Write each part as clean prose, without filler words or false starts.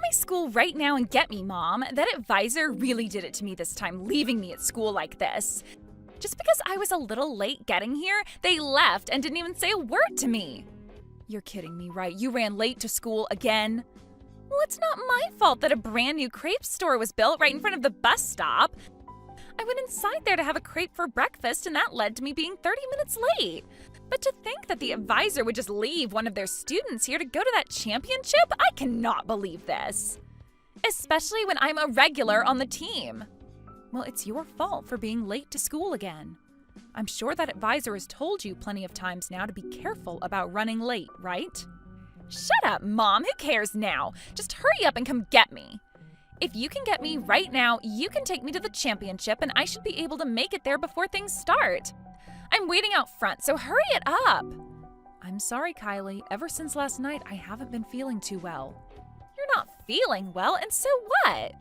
my school right now and get me, Mom. That advisor really did it to me this time, leaving me at school like this. Just because I was a little late getting here, they left and didn't even say a word to me. You're kidding me, right? You ran late to school again? Well, it's not my fault that a brand new crepe store was built right in front of the bus stop. I went inside there to have a crepe for breakfast, and that led to me being 30 minutes late. But to think that the advisor would just leave one of their students here to go to that championship, I cannot believe this. Especially when I'm a regular on the team. Well, it's your fault for being late to school again. I'm sure that advisor has told you plenty of times now to be careful about running late, right? Shut up, Mom. Who cares now? Just hurry up and come get me. If you can get me right now, you can take me to the championship and I should be able to make it there before things start. I'm waiting out front, so hurry it up. I'm sorry, Kylie. Ever since last night, I haven't been feeling too well. You're not feeling well, and so what?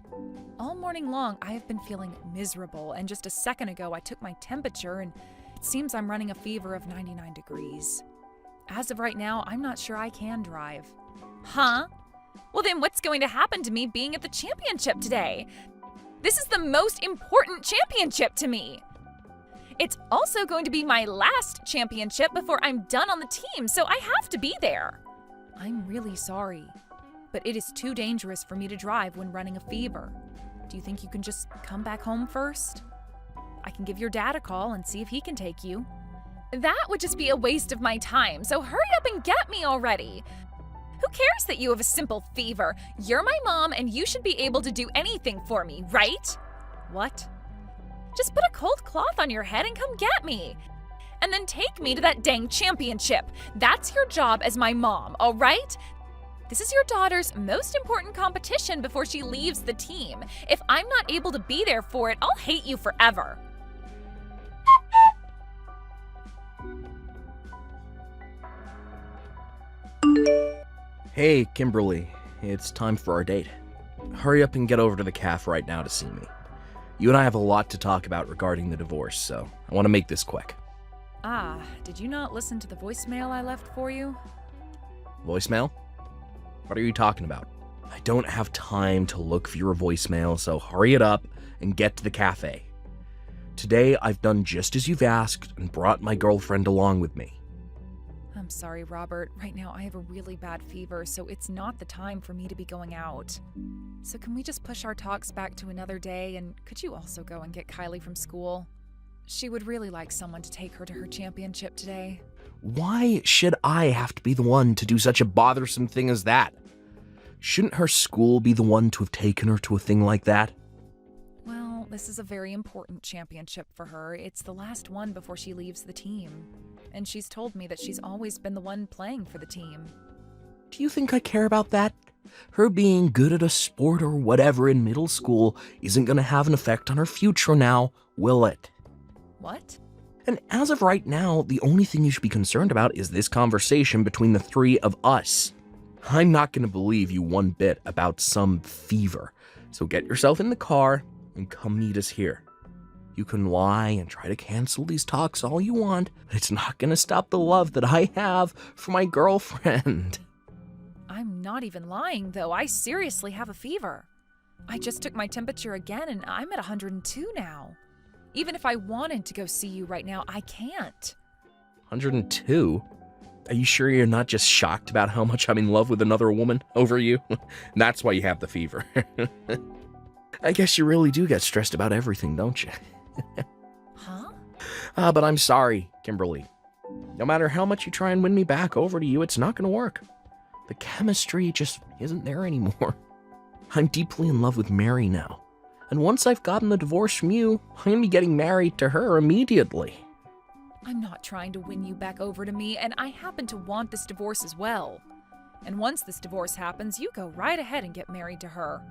All morning long, I have been feeling miserable, and just a second ago, I took my temperature, and it seems I'm running a fever of 99 degrees. As of right now, I'm not sure I can drive. Huh? Well, then what's going to happen to me being at the championship today? This is the most important championship to me. It's also going to be my last championship before I'm done on the team, so I have to be there. I'm really sorry, but it is too dangerous for me to drive when running a fever. Do you think you can just come back home first? I can give your dad a call and see if he can take you. That would just be a waste of my time, so hurry up and get me already. Who cares that you have a simple fever? You're my mom and you should be able to do anything for me, right? What? Just put a cold cloth on your head and come get me. And then take me to that dang championship. That's your job as my mom, all right? This is your daughter's most important competition before she leaves the team. If I'm not able to be there for it, I'll hate you forever. Hey, Kimberly. It's time for our date. Hurry up and get over to the cafe right now to see me. You and I have a lot to talk about regarding the divorce, so I want to make this quick. Ah, did you not listen to the voicemail I left for you? Voicemail? What are you talking about? I don't have time to look for your voicemail, so hurry it up and get to the cafe. Today, I've done just as you've asked and brought my girlfriend along with me. I'm sorry, Robert. Right now I have a really bad fever, so it's not the time for me to be going out. So can we just push our talks back to another day, and could you also go and get Kylie from school? She would really like someone to take her to her championship today. Why should I have to be the one to do such a bothersome thing as that? Shouldn't her school be the one to have taken her to a thing like that? Well, this is a very important championship for her. It's the last one before she leaves the team. And she's told me that she's always been the one playing for the team. Do you think I care about that? Her being good at a sport or whatever in middle school isn't going to have an effect on her future now, will it? What? And as of right now, the only thing you should be concerned about is this conversation between the three of us. I'm not going to believe you one bit about some fever, so get yourself in the car and come meet us here. You can lie and try to cancel these talks all you want, but it's not going to stop the love that I have for my girlfriend. I'm not even lying, though. I seriously have a fever. I just took my temperature again, and I'm at 102 now. Even if I wanted to go see you right now, I can't. 102? Are you sure you're not just shocked about how much I'm in love with another woman over you? That's why you have the fever. I guess you really do get stressed about everything, don't you? Huh? But I'm sorry, Kimberly. No matter how much you try and win me back over to you, it's not going to work. The chemistry just isn't there anymore. I'm deeply in love with Mary now. And once I've gotten the divorce from you, I'm going to be getting married to her immediately. I'm not trying to win you back over to me, and I happen to want this divorce as well. And once this divorce happens, you go right ahead and get married to her.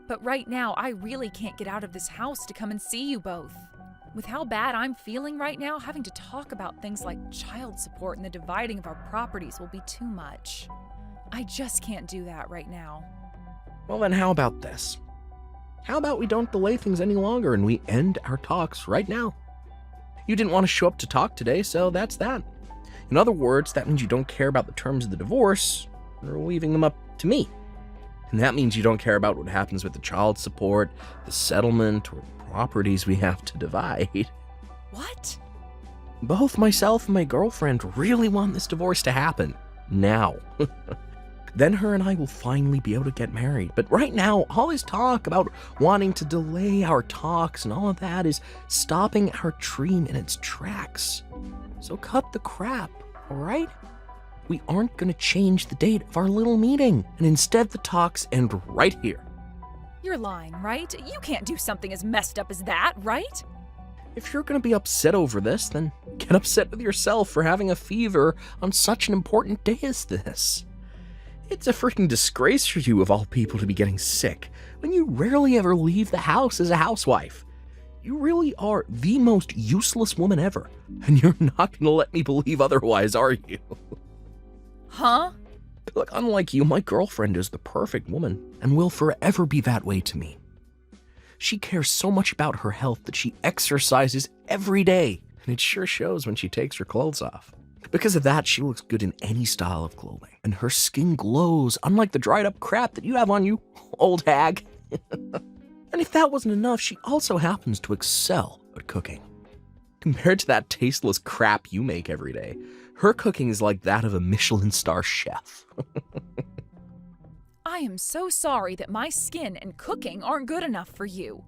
But right now, I really can't get out of this house to come and see you both. With how bad I'm feeling right now, having to talk about things like child support and the dividing of our properties will be too much. I just can't do that right now. Well then, how about this? How about we don't delay things any longer and we end our talks right now? You didn't want to show up to talk today, so that's that. In other words, that means you don't care about the terms of the divorce, or leaving them up to me. And that means you don't care about what happens with the child support, the settlement, or the properties we have to divide. What? Both myself and my girlfriend really want this divorce to happen. Now. Then her and I will finally be able to get married. But right now, all this talk about wanting to delay our talks and all of that is stopping our dream in its tracks. So cut the crap, alright? We aren't gonna change the date of our little meeting, and instead the talks end right here. You're lying, right? You can't do something as messed up as that, right? If you're gonna be upset over this, then get upset with yourself for having a fever on such an important day as this. It's a freaking disgrace for you, of all people, to be getting sick when you rarely ever leave the house as a housewife. You really are the most useless woman ever, and you're not gonna let me believe otherwise, are you? Huh? Look, unlike you, my girlfriend is the perfect woman and will forever be that way to me. She cares so much about her health that she exercises every day, and it sure shows when she takes her clothes off. Because of that, she looks good in any style of clothing, and her skin glows, unlike the dried up crap that you have on you, old hag. And if that wasn't enough, she also happens to excel at cooking. Compared to that tasteless crap you make every day, her cooking is like that of a Michelin star chef. I am so sorry that my skin and cooking aren't good enough for you.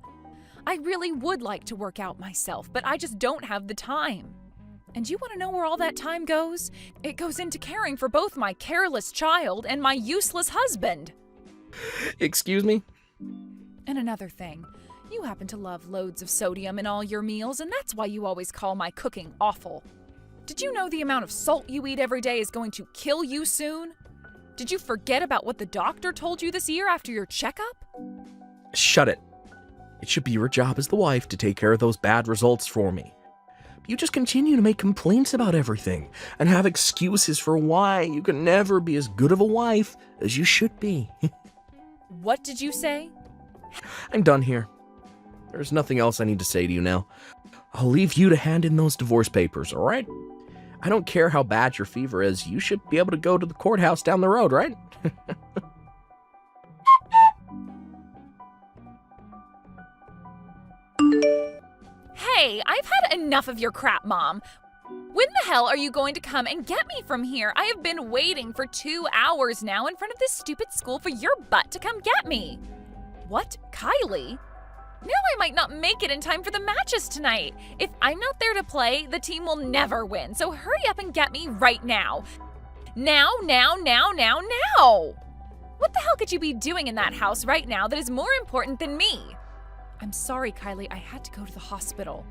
I really would like to work out myself, but I just don't have the time. And you want to know where all that time goes? It goes into caring for both my careless child and my useless husband. Excuse me? And another thing, you happen to love loads of sodium in all your meals, and that's why you always call my cooking awful. Did you know the amount of salt you eat every day is going to kill you soon? Did you forget about what the doctor told you this year after your checkup? Shut it. It should be your job as the wife to take care of those bad results for me. You just continue to make complaints about everything and have excuses for why you can never be as good of a wife as you should be. What did you say? I'm done here. There's nothing else I need to say to you now. I'll leave you to hand in those divorce papers, alright? I don't care how bad your fever is, you should be able to go to the courthouse down the road, right? Hey, I've had enough of your crap, Mom. When the hell are you going to come and get me from here? I have been waiting for 2 hours now in front of this stupid school for your butt to come get me. What, Kylie? Now I might not make it in time for the matches tonight. If I'm not there to play, the team will never win, so hurry up and get me right now. Now. What the hell could you be doing in that house right now that is more important than me? I'm sorry, Kylie, I had to go to the hospital.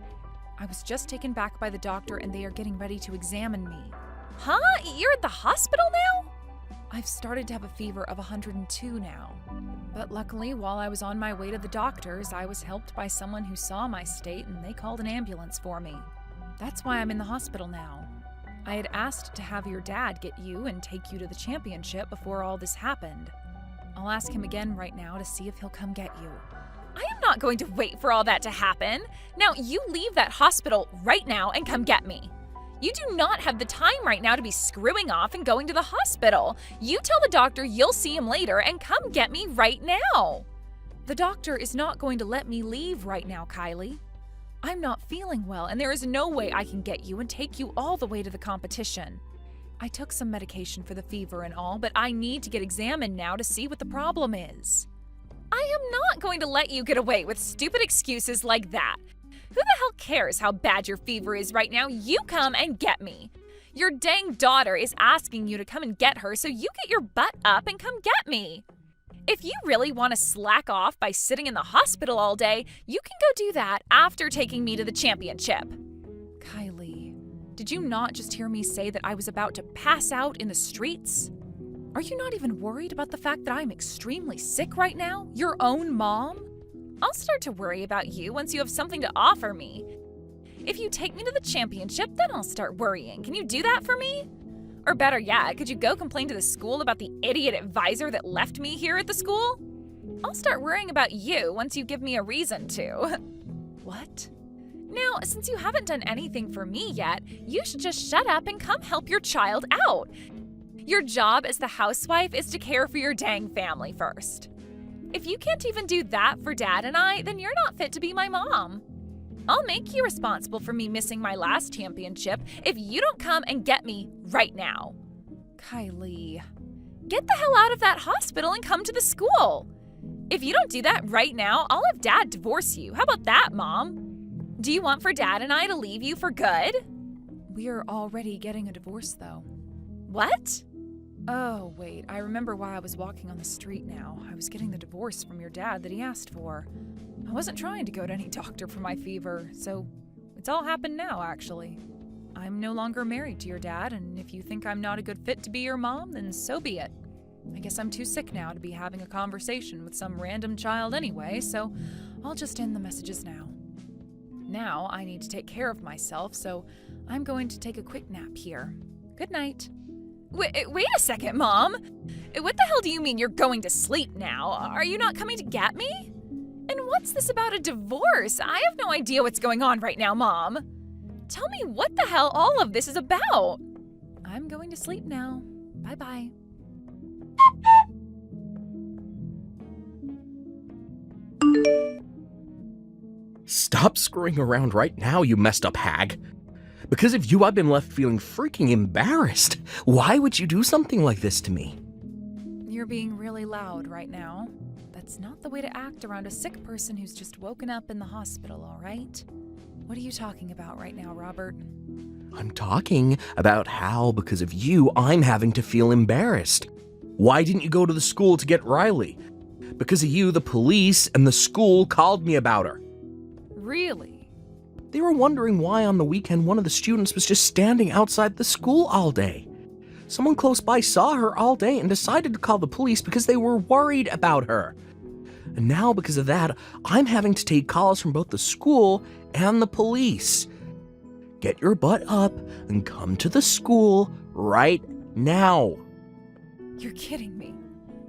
I was just taken back by the doctor and they are getting ready to examine me. Huh? You're at the hospital now? I've started to have a fever of 102 now. But luckily, while I was on my way to the doctor's, I was helped by someone who saw my state and they called an ambulance for me. That's why I'm in the hospital now. I had asked to have your dad get you and take you to the championship before all this happened. I'll ask him again right now to see if he'll come get you. I am not going to wait for all that to happen. Now, you leave that hospital right now and come get me. You do not have the time right now to be screwing off and going to the hospital. You tell the doctor you'll see him later and come get me right now. The doctor is not going to let me leave right now, Kylie. I'm not feeling well, and there is no way I can get you and take you all the way to the competition. I took some medication for the fever and all, but I need to get examined now to see what the problem is. I am not going to let you get away with stupid excuses like that. Who the hell cares how bad your fever is right now? You come and get me. Your dang daughter is asking you to come and get her, so you get your butt up and come get me. If you really want to slack off by sitting in the hospital all day, you can go do that after taking me to the championship. Kylie, did you not just hear me say that I was about to pass out in the streets? Are you not even worried about the fact that I'm extremely sick right now? Your own mom? I'll start to worry about you once you have something to offer me. If you take me to the championship, then I'll start worrying. Can you do that for me? Or better yet, could you go complain to the school about the idiot advisor that left me here at the school? I'll start worrying about you once you give me a reason to. What? Now, since you haven't done anything for me yet, you should just shut up and come help your child out. Your job as the housewife is to care for your dang family first. If you can't even do that for Dad and I, then you're not fit to be my mom. I'll make you responsible for me missing my last championship if you don't come and get me right now. Kylie, get the hell out of that hospital and come to the school. If you don't do that right now, I'll have Dad divorce you. How about that, Mom? Do you want for Dad and I to leave you for good? We're already getting a divorce, though. What? Oh, wait, I remember why I was walking on the street now. I was getting the divorce from your dad that he asked for. I wasn't trying to go to any doctor for my fever, so it's all happened now, actually. I'm no longer married to your dad, and if you think I'm not a good fit to be your mom, then so be it. I guess I'm too sick now to be having a conversation with some random child anyway, so I'll just end the messages now. Now I need to take care of myself, so I'm going to take a quick nap here. Good night. Wait a second, Mom. What the hell do you mean you're going to sleep now? Are you not coming to get me? And what's this about a divorce? I have no idea what's going on right now, Mom. Tell me what the hell all of this is about. I'm going to sleep now. Bye-bye. Stop screwing around right now, you messed up hag. Because of you, I've been left feeling freaking embarrassed. Why would you do something like this to me? You're being really loud right now. That's not the way to act around a sick person who's just woken up in the hospital, all right? What are you talking about right now, Robert? I'm talking about how, because of you, I'm having to feel embarrassed. Why didn't you go to the school to get Riley? Because of you, the police and the school called me about her. Really? They were wondering why on the weekend one of the students was just standing outside the school all day. Someone close by saw her all day and decided to call the police because they were worried about her. And now, because of that, I'm having to take calls from both the school and the police. Get your butt up and come to the school right now. You're kidding me.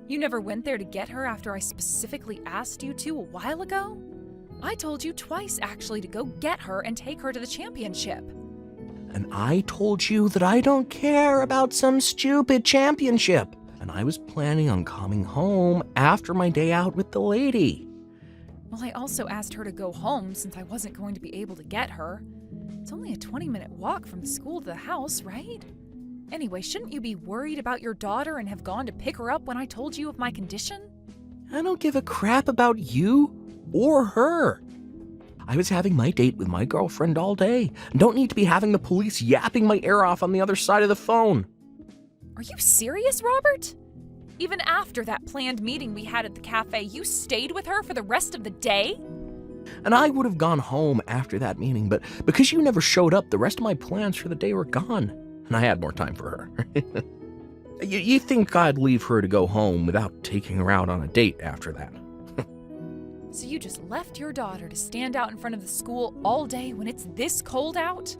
You never went there to get her after I specifically asked you to a while ago? I told you twice, actually, to go get her and take her to the championship. And I told you that I don't care about some stupid championship. And I was planning on coming home after my day out with the lady. Well, I also asked her to go home since I wasn't going to be able to get her. It's only a 20-minute walk from the school to the house, right? Anyway, shouldn't you be worried about your daughter and have gone to pick her up when I told you of my condition? I don't give a crap about you or her. I was having my date with my girlfriend all day. Don't need to be having the police yapping my ear off on the other side of the phone. Are you serious, Robert? Even after that planned meeting we had at the cafe, you stayed with her for the rest of the day? And I would have gone home after that meeting, but because you never showed up, the rest of my plans for the day were gone. And I had more time for her. You think I'd leave her to go home without taking her out on a date after that? So you just left your daughter to stand out in front of the school all day when it's this cold out?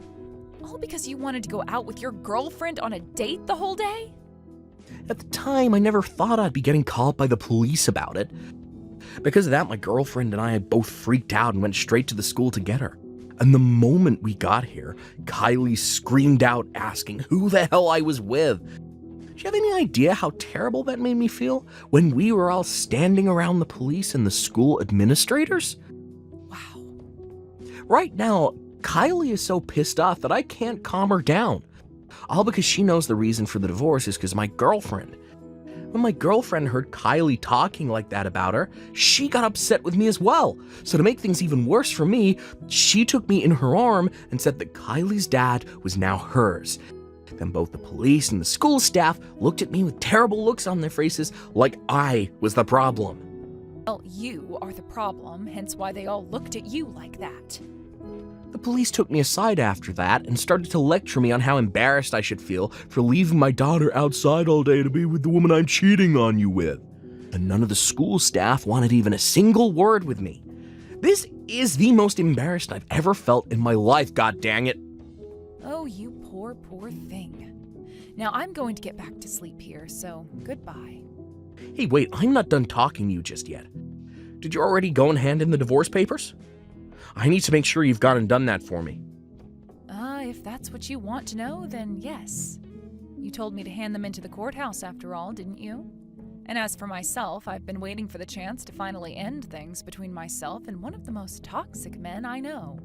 All because you wanted to go out with your girlfriend on a date the whole day? At the time, I never thought I'd be getting called by the police about it. Because of that, my girlfriend and I had both freaked out and went straight to the school to get her. And the moment we got here, Kylie screamed out asking who the hell I was with. Do you have any idea how terrible that made me feel when we were all standing around the police and the school administrators? Wow. Right now, Kylie is so pissed off that I can't calm her down. All because she knows the reason for the divorce is because my girlfriend. When my girlfriend heard Kylie talking like that about her, she got upset with me as well. So to make things even worse for me, she took me in her arm and said that Kylie's dad was now hers. Then both the police and the school staff looked at me with terrible looks on their faces like I was the problem. Well, you are the problem, hence why they all looked at you like that. The police took me aside after that and started to lecture me on how embarrassed I should feel for leaving my daughter outside all day to be with the woman I'm cheating on you with. And none of the school staff wanted even a single word with me. This is the most embarrassed I've ever felt in my life, god dang it. Oh, you poor, poor thing. Now I'm going to get back to sleep here, so goodbye. Hey, wait, I'm not done talking to you just yet. Did you already go and hand in the divorce papers? I need to make sure you've gone and done that for me. If that's what you want to know, then yes. You told me to hand them into the courthouse after all, didn't you? And as for myself, I've been waiting for the chance to finally end things between myself and one of the most toxic men I know.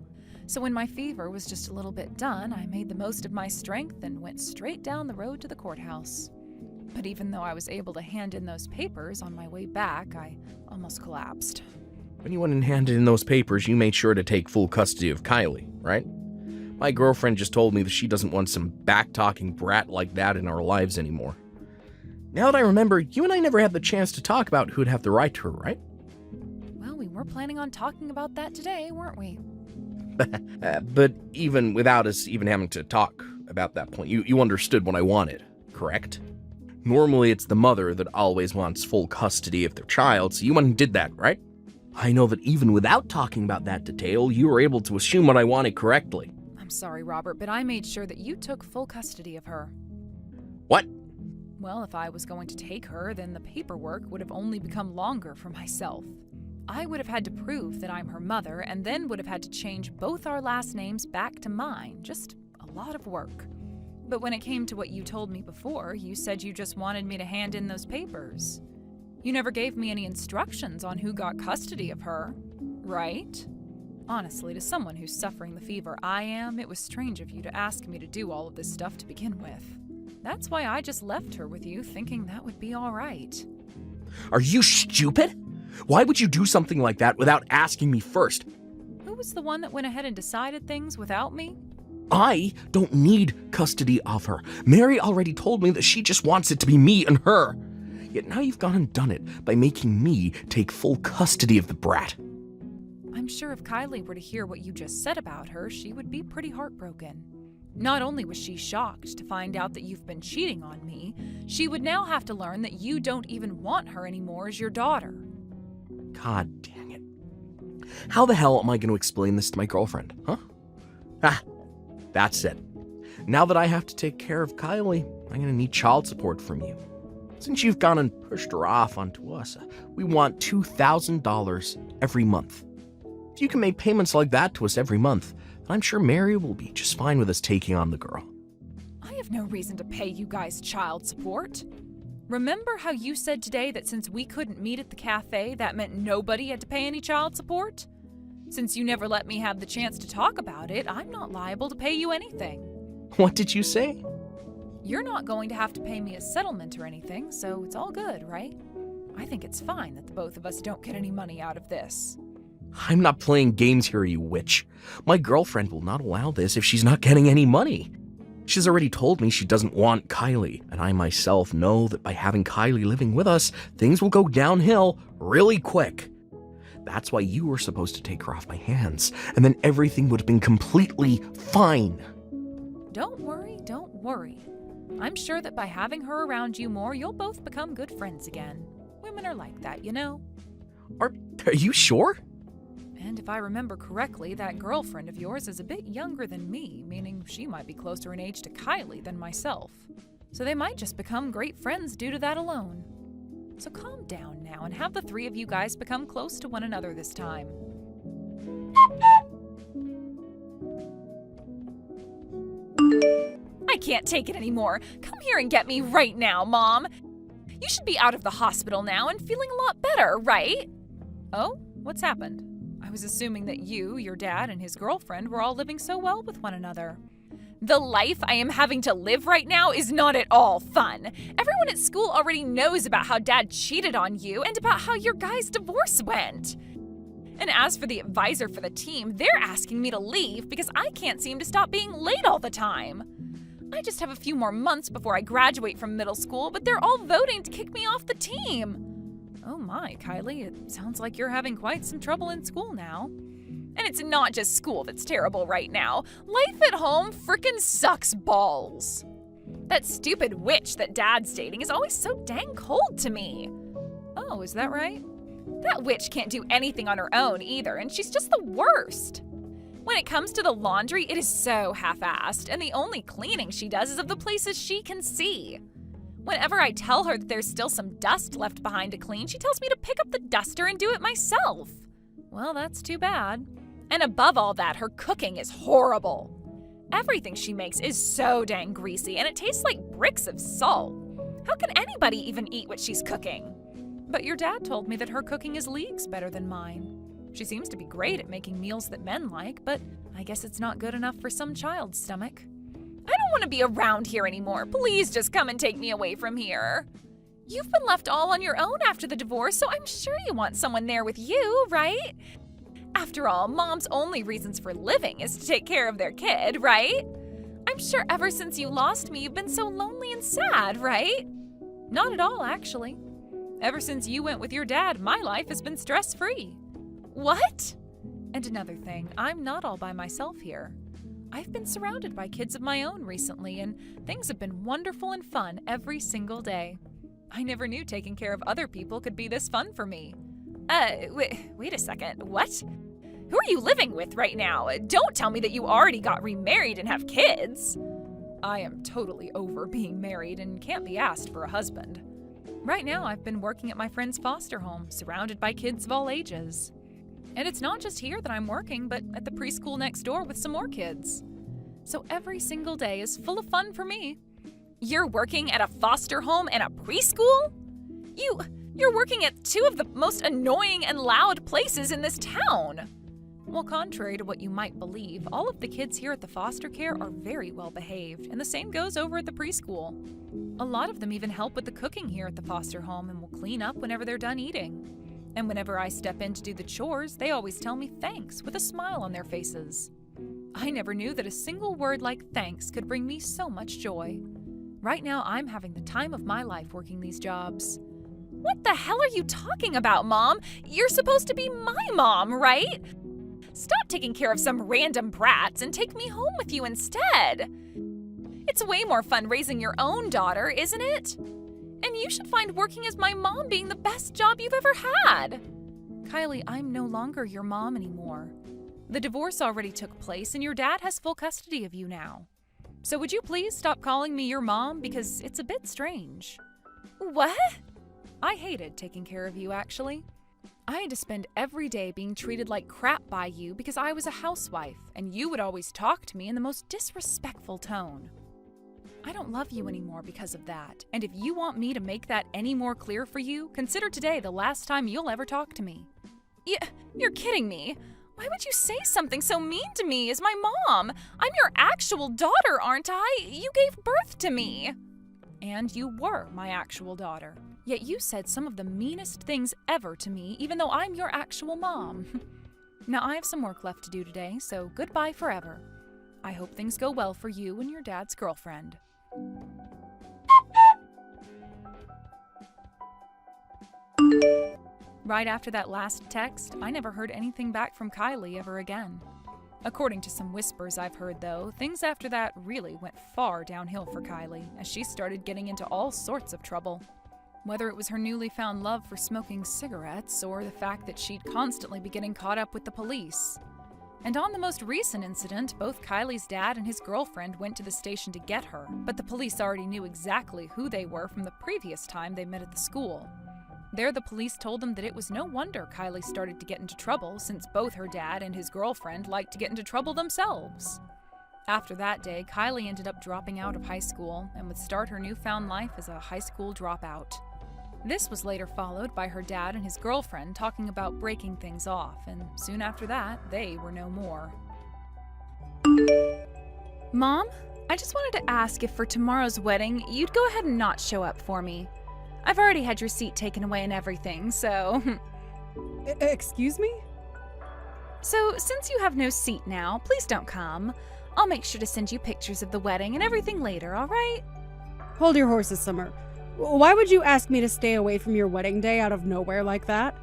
So when my fever was just a little bit done, I made the most of my strength and went straight down the road to the courthouse. But even though I was able to hand in those papers on my way back, I almost collapsed. When you went and handed in those papers, you made sure to take full custody of Kylie, right? My girlfriend just told me that she doesn't want some back-talking brat like that in our lives anymore. Now that I remember, you and I never had the chance to talk about who'd have the right to her, right? Well, we were planning on talking about that today, weren't we? But even without us even having to talk about that point, you understood what I wanted, correct? Normally it's the mother that always wants full custody of their child, so you went and did that, right? I know that even without talking about that detail, you were able to assume what I wanted correctly. I'm sorry, Robert, but I made sure that you took full custody of her. What? Well, if I was going to take her, then the paperwork would have only become longer for myself. I would have had to prove that I'm her mother, and then would have had to change both our last names back to mine. Just a lot of work. But when it came to what you told me before, you said you just wanted me to hand in those papers. You never gave me any instructions on who got custody of her, right? Honestly, to someone who's suffering the fever I am, it was strange of you to ask me to do all of this stuff to begin with. That's why I just left her with you, thinking that would be all right. Are you stupid? Why would you do something like that without asking me first? Who was the one that went ahead and decided things without me? I don't need custody of her. Mary already told me that she just wants it to be me and her. Yet now you've gone and done it by making me take full custody of the brat. I'm sure if Kylie were to hear what you just said about her, she would be pretty heartbroken. Not only was she shocked to find out that you've been cheating on me, she would now have to learn that you don't even want her anymore as your daughter. God dang it. How the hell am I going to explain this to my girlfriend, huh? That's it. Now that I have to take care of Kylie, I'm going to need child support from you. Since you've gone and pushed her off onto us, we want $2,000 every month. If you can make payments like that to us every month, I'm sure Mary will be just fine with us taking on the girl. I have no reason to pay you guys child support. Remember how you said today that since we couldn't meet at the cafe, that meant nobody had to pay any child support? Since you never let me have the chance to talk about it, I'm not liable to pay you anything. What did you say? You're not going to have to pay me a settlement or anything, so it's all good, right? I think it's fine that the both of us don't get any money out of this. I'm not playing games here, you witch. My girlfriend will not allow this if she's not getting any money. She's already told me she doesn't want Kylie, and I myself know that by having Kylie living with us, things will go downhill really quick. That's why you were supposed to take her off my hands, and then everything would have been completely fine. Don't worry. I'm sure that by having her around you more, you'll both become good friends again. Women are like that, you know? Are you sure? And if I remember correctly, that girlfriend of yours is a bit younger than me, meaning she might be closer in age to Kylie than myself. So they might just become great friends due to that alone. So calm down now and have the three of you guys become close to one another this time. I can't take it anymore. Come here and get me right now, Mom. You should be out of the hospital now and feeling a lot better, right? Oh, what's happened? I was assuming that you, your dad, and his girlfriend were all living so well with one another. The life I am having to live right now is not at all fun. Everyone at school already knows about how Dad cheated on you and about how your guys' divorce went. And as for the advisor for the team, they're asking me to leave because I can't seem to stop being late all the time. I just have a few more months before I graduate from middle school, but they're all voting to kick me off the team. Oh my, Kylie, it sounds like you're having quite some trouble in school now. And it's not just school that's terrible right now. Life at home frickin' sucks balls. That stupid witch that Dad's dating is always so dang cold to me. Oh, is that right? That witch can't do anything on her own either, and she's just the worst. When it comes to the laundry, it is so half-assed, and the only cleaning she does is of the places she can see. Whenever I tell her that there's still some dust left behind to clean, she tells me to pick up the duster and do it myself. Well, that's too bad. And above all that, her cooking is horrible. Everything she makes is so dang greasy, and it tastes like bricks of salt. How can anybody even eat what she's cooking? But your dad told me that her cooking is leagues better than mine. She seems to be great at making meals that men like, but I guess it's not good enough for some child's stomach. I don't want to be around here anymore. Please just come and take me away from here. You've been left all on your own after the divorce, so I'm sure you want someone there with you, right? After all, mom's only reasons for living is to take care of their kid, right? I'm sure ever since you lost me, you've been so lonely and sad, right? Not at all, actually. Ever since you went with your dad, my life has been stress-free. What? And another thing, I'm not all by myself here. I've been surrounded by kids of my own recently, and things have been wonderful and fun every single day. I never knew taking care of other people could be this fun for me. Wait a second, what? Who are you living with right now? Don't tell me that you already got remarried and have kids. I am totally over being married and can't be asked for a husband. Right now, I've been working at my friend's foster home, surrounded by kids of all ages. And it's not just here that I'm working, but at the preschool next door with some more kids. So every single day is full of fun for me. You're working at a foster home and a preschool? You're working at two of the most annoying and loud places in this town. Well, contrary to what you might believe, all of the kids here at the foster care are very well behaved, and the same goes over at the preschool. A lot of them even help with the cooking here at the foster home and will clean up whenever they're done eating. And whenever I step in to do the chores, they always tell me thanks with a smile on their faces. I never knew that a single word like thanks could bring me so much joy. Right now, I'm having the time of my life working these jobs. What the hell are you talking about, Mom? You're supposed to be my mom, right? Stop taking care of some random brats and take me home with you instead. It's way more fun raising your own daughter, isn't it? And you should find working as my mom being the best job you've ever had. Kylie, I'm no longer your mom anymore. The divorce already took place and your dad has full custody of you now. So would you please stop calling me your mom, because it's a bit strange. What? I hated taking care of you, actually. I had to spend every day being treated like crap by you because I was a housewife, and you would always talk to me in the most disrespectful tone. I don't love you anymore because of that, and if you want me to make that any more clear for you, consider today the last time you'll ever talk to me. You're kidding me. Why would you say something so mean to me as my mom? I'm your actual daughter, aren't I? You gave birth to me. And you were my actual daughter. Yet you said some of the meanest things ever to me, even though I'm your actual mom. Now I have some work left to do today, so goodbye forever. I hope things go well for you and your dad's girlfriend. Right after that last text, I never heard anything back from Kylie ever again. According to some whispers I've heard, though, things after that really went far downhill for Kylie, as she started getting into all sorts of trouble. Whether it was her newly found love for smoking cigarettes, or the fact that she'd constantly be getting caught up with the police. And on the most recent incident, both Kylie's dad and his girlfriend went to the station to get her, but the police already knew exactly who they were from the previous time they met at the school. There, the police told them that it was no wonder Kylie started to get into trouble, since both her dad and his girlfriend liked to get into trouble themselves. After that day, Kylie ended up dropping out of high school and would start her newfound life as a high school dropout. This was later followed by her dad and his girlfriend talking about breaking things off, and soon after that, they were no more. Mom, I just wanted to ask if for tomorrow's wedding, you'd go ahead and not show up for me. I've already had your seat taken away and everything, so... Excuse me? So, since you have no seat now, please don't come. I'll make sure to send you pictures of the wedding and everything later, all right? Hold your horses, Summer. Why would you ask me to stay away from your wedding day out of nowhere like that?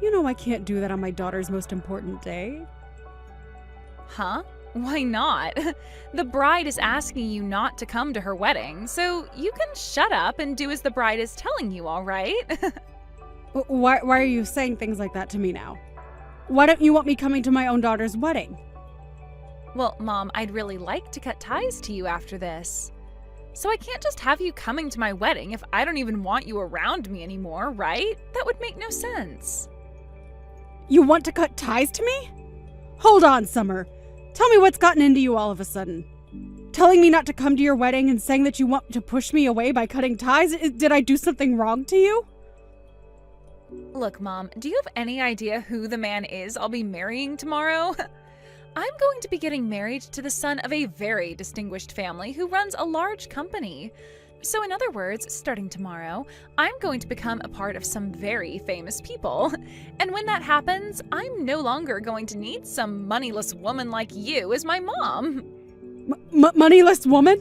You know I can't do that on my daughter's most important day. Huh? Why not? The bride is asking you not to come to her wedding, so you can shut up and do as the bride is telling you, all right? Why are you saying things like that to me now? Why don't you want me coming to my own daughter's wedding? Well, Mom, I'd really like to cut ties to you after this. So I can't just have you coming to my wedding if I don't even want you around me anymore, right? That would make no sense. You want to cut ties to me? Hold on, Summer. Tell me what's gotten into you all of a sudden. Telling me not to come to your wedding and saying that you want to push me away by cutting ties? Did I do something wrong to you? Look, Mom, do you have any idea who the man is I'll be marrying tomorrow? I'm going to be getting married to the son of a very distinguished family who runs a large company. So in other words, starting tomorrow, I'm going to become a part of some very famous people. And when that happens, I'm no longer going to need some moneyless woman like you as my mom. Moneyless woman?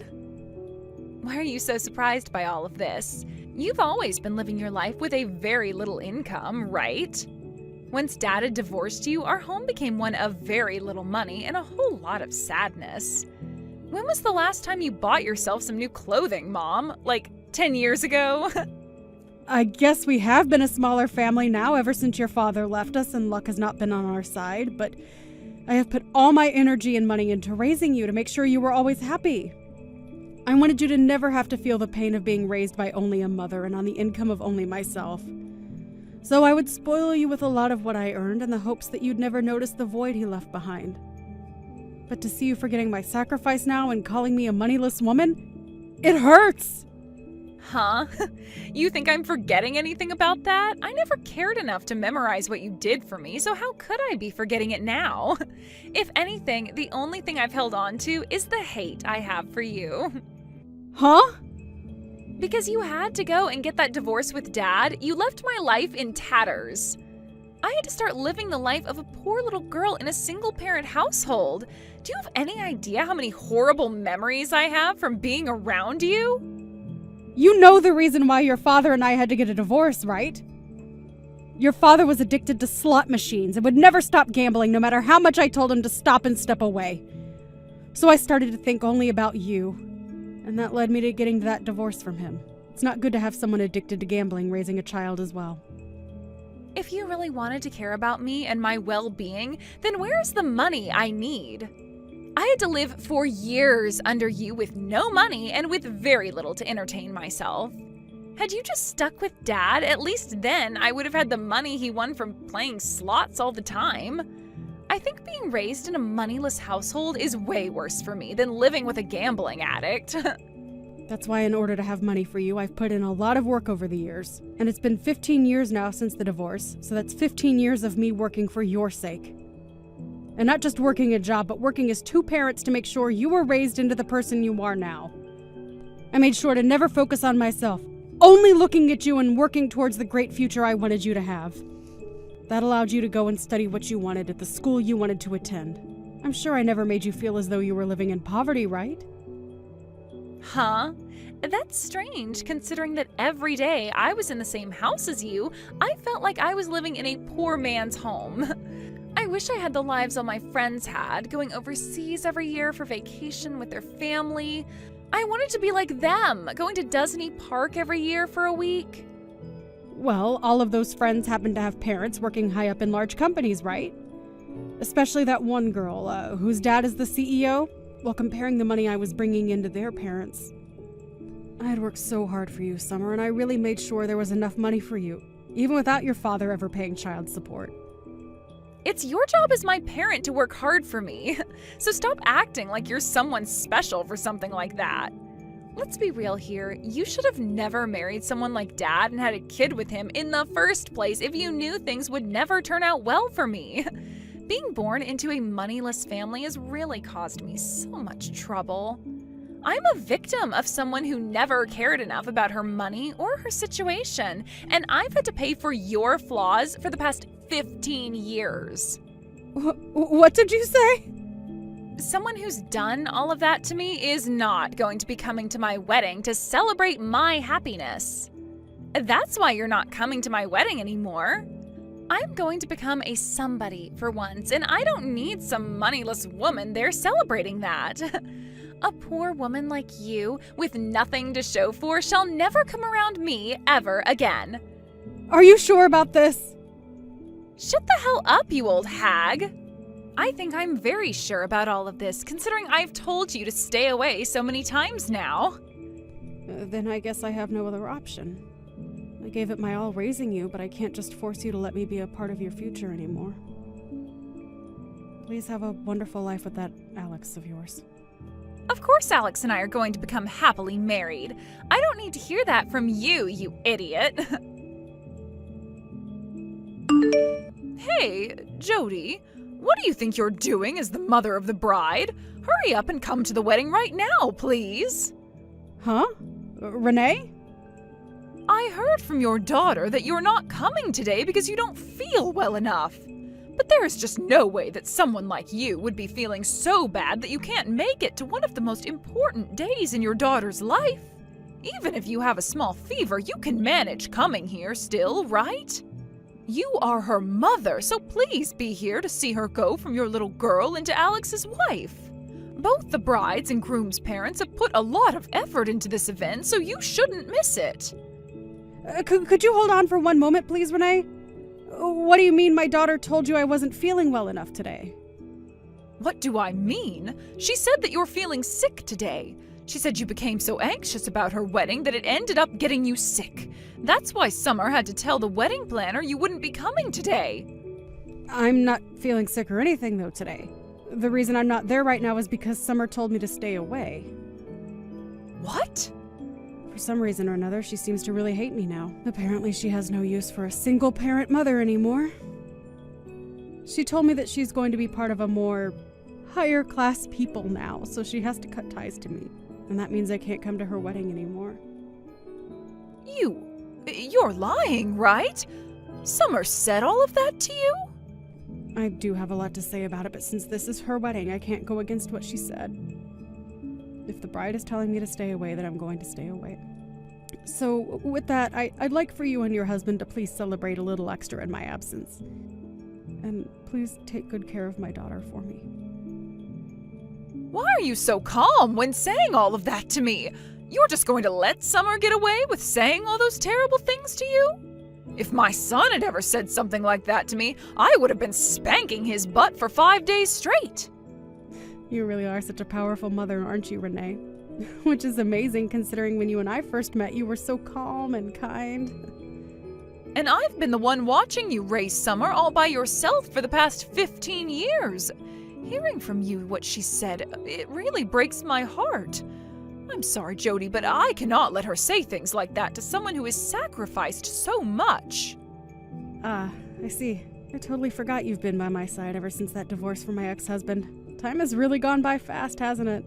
Why are you so surprised by all of this? You've always been living your life with a very little income, right? Once Dad had divorced you, our home became one of very little money and a whole lot of sadness. When was the last time you bought yourself some new clothing, Mom? Like 10 years ago? I guess we have been a smaller family now ever since your father left us and luck has not been on our side, but I have put all my energy and money into raising you to make sure you were always happy. I wanted you to never have to feel the pain of being raised by only a mother and on the income of only myself. So I would spoil you with a lot of what I earned in the hopes that you'd never notice the void he left behind. But to see you forgetting my sacrifice now and calling me a moneyless woman, it hurts! Huh? You think I'm forgetting anything about that? I never cared enough to memorize what you did for me, so how could I be forgetting it now? If anything, the only thing I've held on to is the hate I have for you. Huh? Because you had to go and get that divorce with Dad, you left my life in tatters. I had to start living the life of a poor little girl in a single-parent household. Do you have any idea how many horrible memories I have from being around you? You know the reason why your father and I had to get a divorce, right? Your father was addicted to slot machines and would never stop gambling no matter how much I told him to stop and step away. So I started to think only about you, and that led me to getting that divorce from him. It's not good to have someone addicted to gambling raising a child as well. If you really wanted to care about me and my well-being, then where's the money I need? I had to live for years under you with no money and with very little to entertain myself. Had you just stuck with Dad, at least then I would have had the money he won from playing slots all the time. I think being raised in a moneyless household is way worse for me than living with a gambling addict. That's why in order to have money for you, I've put in a lot of work over the years. And it's been 15 years now since the divorce, so that's 15 years of me working for your sake. And not just working a job, but working as two parents to make sure you were raised into the person you are now. I made sure to never focus on myself, only looking at you and working towards the great future I wanted you to have. That allowed you to go and study what you wanted at the school you wanted to attend. I'm sure I never made you feel as though you were living in poverty, right? Huh? That's strange, considering that every day I was in the same house as you, I felt like I was living in a poor man's home. I wish I had the lives all my friends had, going overseas every year for vacation with their family. I wanted to be like them, going to Disney Park every year for a week. Well, all of those friends happen to have parents working high up in large companies, right? Especially that one girl, whose dad is the CEO. While comparing the money I was bringing in to their parents. I had worked so hard for you, Summer, and I really made sure there was enough money for you, even without your father ever paying child support. It's your job as my parent to work hard for me, so stop acting like you're someone special for something like that. Let's be real here, you should have never married someone like Dad and had a kid with him in the first place if you knew things would never turn out well for me. Being born into a moneyless family has really caused me so much trouble. I'm a victim of someone who never cared enough about her money or her situation, and I've had to pay for your flaws for the past 15 years. What did you say? Someone who's done all of that to me is not going to be coming to my wedding to celebrate my happiness. That's why you're not coming to my wedding anymore. I'm going to become a somebody for once, and I don't need some moneyless woman there celebrating that. A poor woman like you, with nothing to show for, shall never come around me ever again. Are you sure about this? Shut the hell up, you old hag. I think I'm very sure about all of this, considering I've told you to stay away so many times now. Then I guess I have no other option. I gave it my all raising you, but I can't just force you to let me be a part of your future anymore. Please have a wonderful life with that Alex of yours. Of course Alex and I are going to become happily married. I don't need to hear that from you, you idiot. Hey, Jody, what do you think you're doing as the mother of the bride? Hurry up and come to the wedding right now, please. Huh? Renee? I heard from your daughter that you're not coming today because you don't feel well enough. But there is just no way that someone like you would be feeling so bad that you can't make it to one of the most important days in your daughter's life. Even if you have a small fever, you can manage coming here still, right? You are her mother, so please be here to see her go from your little girl into Alex's wife. Both the bride's and groom's parents have put a lot of effort into this event, so you shouldn't miss it. Could you hold on for one moment, please, Renee? What do you mean my daughter told you I wasn't feeling well enough today? What do I mean? She said that you're feeling sick today. She said you became so anxious about her wedding that it ended up getting you sick. That's why Summer had to tell the wedding planner you wouldn't be coming today. I'm not feeling sick or anything, though, today. The reason I'm not there right now is because Summer told me to stay away. What? For some reason or another, she seems to really hate me now. Apparently she has no use for a single-parent mother anymore. She told me that she's going to be part of a more higher-class people now, so she has to cut ties to me. And that means I can't come to her wedding anymore. You're lying, right? Summer said all of that to you? I do have a lot to say about it, but since this is her wedding, I can't go against what she said. If the bride is telling me to stay away, then I'm going to stay away. So, with that, I'd like for you and your husband to please celebrate a little extra in my absence. And please take good care of my daughter for me. Why are you so calm when saying all of that to me? You're just going to let Summer get away with saying all those terrible things to you? If my son had ever said something like that to me, I would have been spanking his butt for 5 days straight. You really are such a powerful mother, aren't you, Renee? Which is amazing considering when you and I first met, you were so calm and kind. And I've been the one watching you raise Summer all by yourself for the past 15 years. Hearing from you what she said, it really breaks my heart. I'm sorry, Jody, but I cannot let her say things like that to someone who has sacrificed so much. I see. I totally forgot you've been by my side ever since that divorce from my ex-husband. Time has really gone by fast, hasn't it?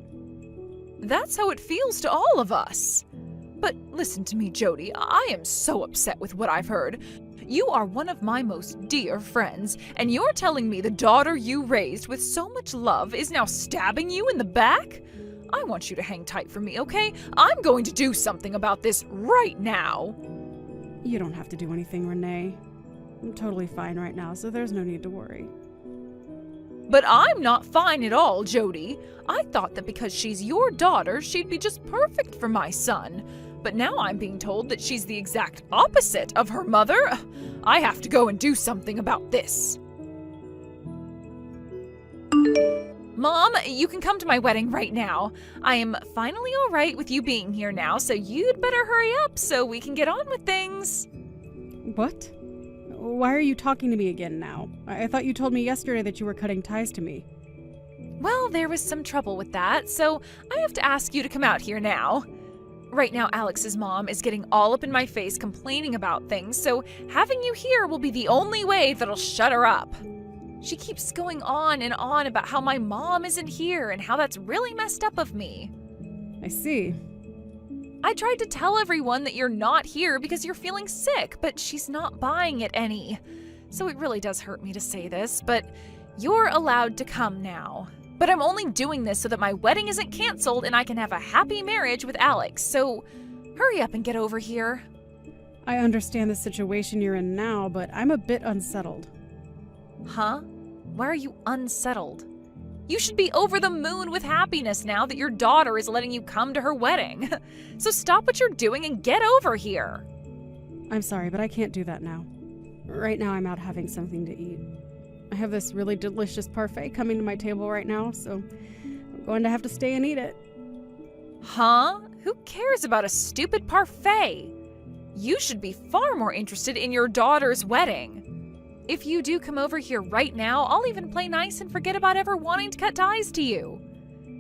That's how it feels to all of us. But listen to me, Jody. I am so upset with what I've heard. You are one of my most dear friends, and you're telling me the daughter you raised with so much love is now stabbing you in the back? I want you to hang tight for me, okay? I'm going to do something about this right now. You don't have to do anything, Renee. I'm totally fine right now, so there's no need to worry. But I'm not fine at all, Jody. I thought that because she's your daughter, she'd be just perfect for my son. But now I'm being told that she's the exact opposite of her mother. I have to go and do something about this. Mom, you can come to my wedding right now. I am finally all right with you being here now, so you'd better hurry up so we can get on with things. What? Why are you talking to me again now? I thought you told me yesterday that you were cutting ties to me. Well, there was some trouble with that, so I have to ask you to come out here now. Right now, Alex's mom is getting all up in my face complaining about things, so having you here will be the only way that'll shut her up. She keeps going on and on about how my mom isn't here and how that's really messed up of me. I see. I tried to tell everyone that you're not here because you're feeling sick, but she's not buying it any. So it really does hurt me to say this, but you're allowed to come now. But I'm only doing this so that my wedding isn't canceled and I can have a happy marriage with Alex, so hurry up and get over here. I understand the situation you're in now, but I'm a bit unsettled. Huh? Why are you unsettled? You should be over the moon with happiness now that your daughter is letting you come to her wedding. So stop what you're doing and get over here. I'm sorry, but I can't do that now. Right now I'm out having something to eat. I have this really delicious parfait coming to my table right now, so I'm going to have to stay and eat it. Huh? Who cares about a stupid parfait? You should be far more interested in your daughter's wedding. If you do come over here right now, I'll even play nice and forget about ever wanting to cut ties to you.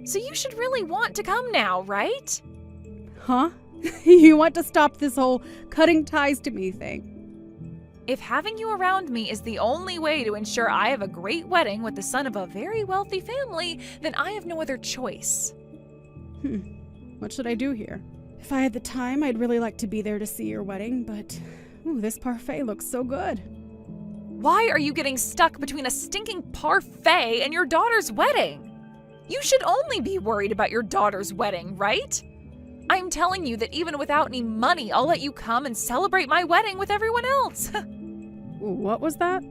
So you should really want to come now, right? Huh? You want to stop this whole cutting ties to me thing? If having you around me is the only way to ensure I have a great wedding with the son of a very wealthy family, then I have no other choice. What should I do here? If I had the time, I'd really like to be there to see your wedding, but this parfait looks so good. Why are you getting stuck between a stinking parfait and your daughter's wedding? You should only be worried about your daughter's wedding, right? I'm telling you that even without any money, I'll let you come and celebrate my wedding with everyone else. What was that?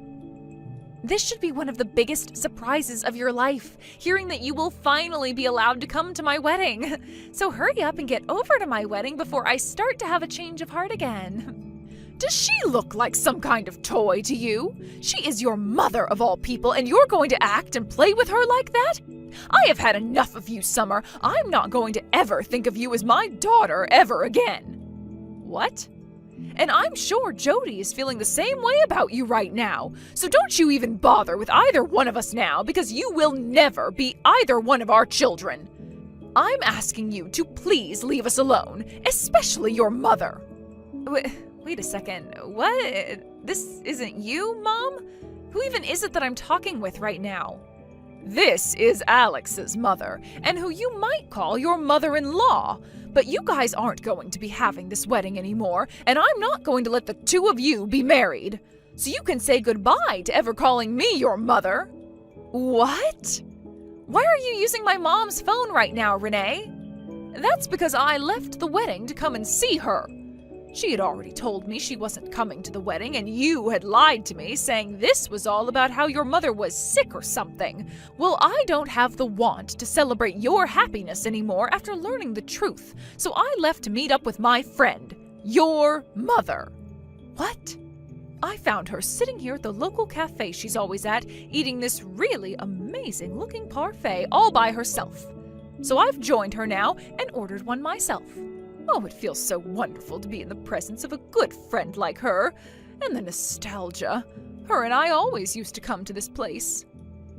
This should be one of the biggest surprises of your life, hearing that you will finally be allowed to come to my wedding. So hurry up and get over to my wedding before I start to have a change of heart again. Does she look like some kind of toy to you? She is your mother of all people, and you're going to act and play with her like that? I have had enough of you, Summer. I'm not going to ever think of you as my daughter ever again. What? And I'm sure Jody is feeling the same way about you right now. So don't you even bother with either one of us now, because you will never be either one of our children. I'm asking you to please leave us alone, especially your mother. Wait a second. What? This isn't you, Mom? Who even is it that I'm talking with right now? This is Alex's mother, and who you might call your mother-in-law. But you guys aren't going to be having this wedding anymore, and I'm not going to let the two of you be married. So you can say goodbye to ever calling me your mother. What? Why are you using my mom's phone right now, Renee? That's because I left the wedding to come and see her. She had already told me she wasn't coming to the wedding, and you had lied to me, saying this was all about how your mother was sick or something. Well, I don't have the want to celebrate your happiness anymore after learning the truth, so I left to meet up with my friend, your mother. What? I found her sitting here at the local cafe she's always at, eating this really amazing-looking parfait all by herself. So I've joined her now and ordered one myself. Oh, it feels so wonderful to be in the presence of a good friend like her. And the nostalgia. Her and I always used to come to this place.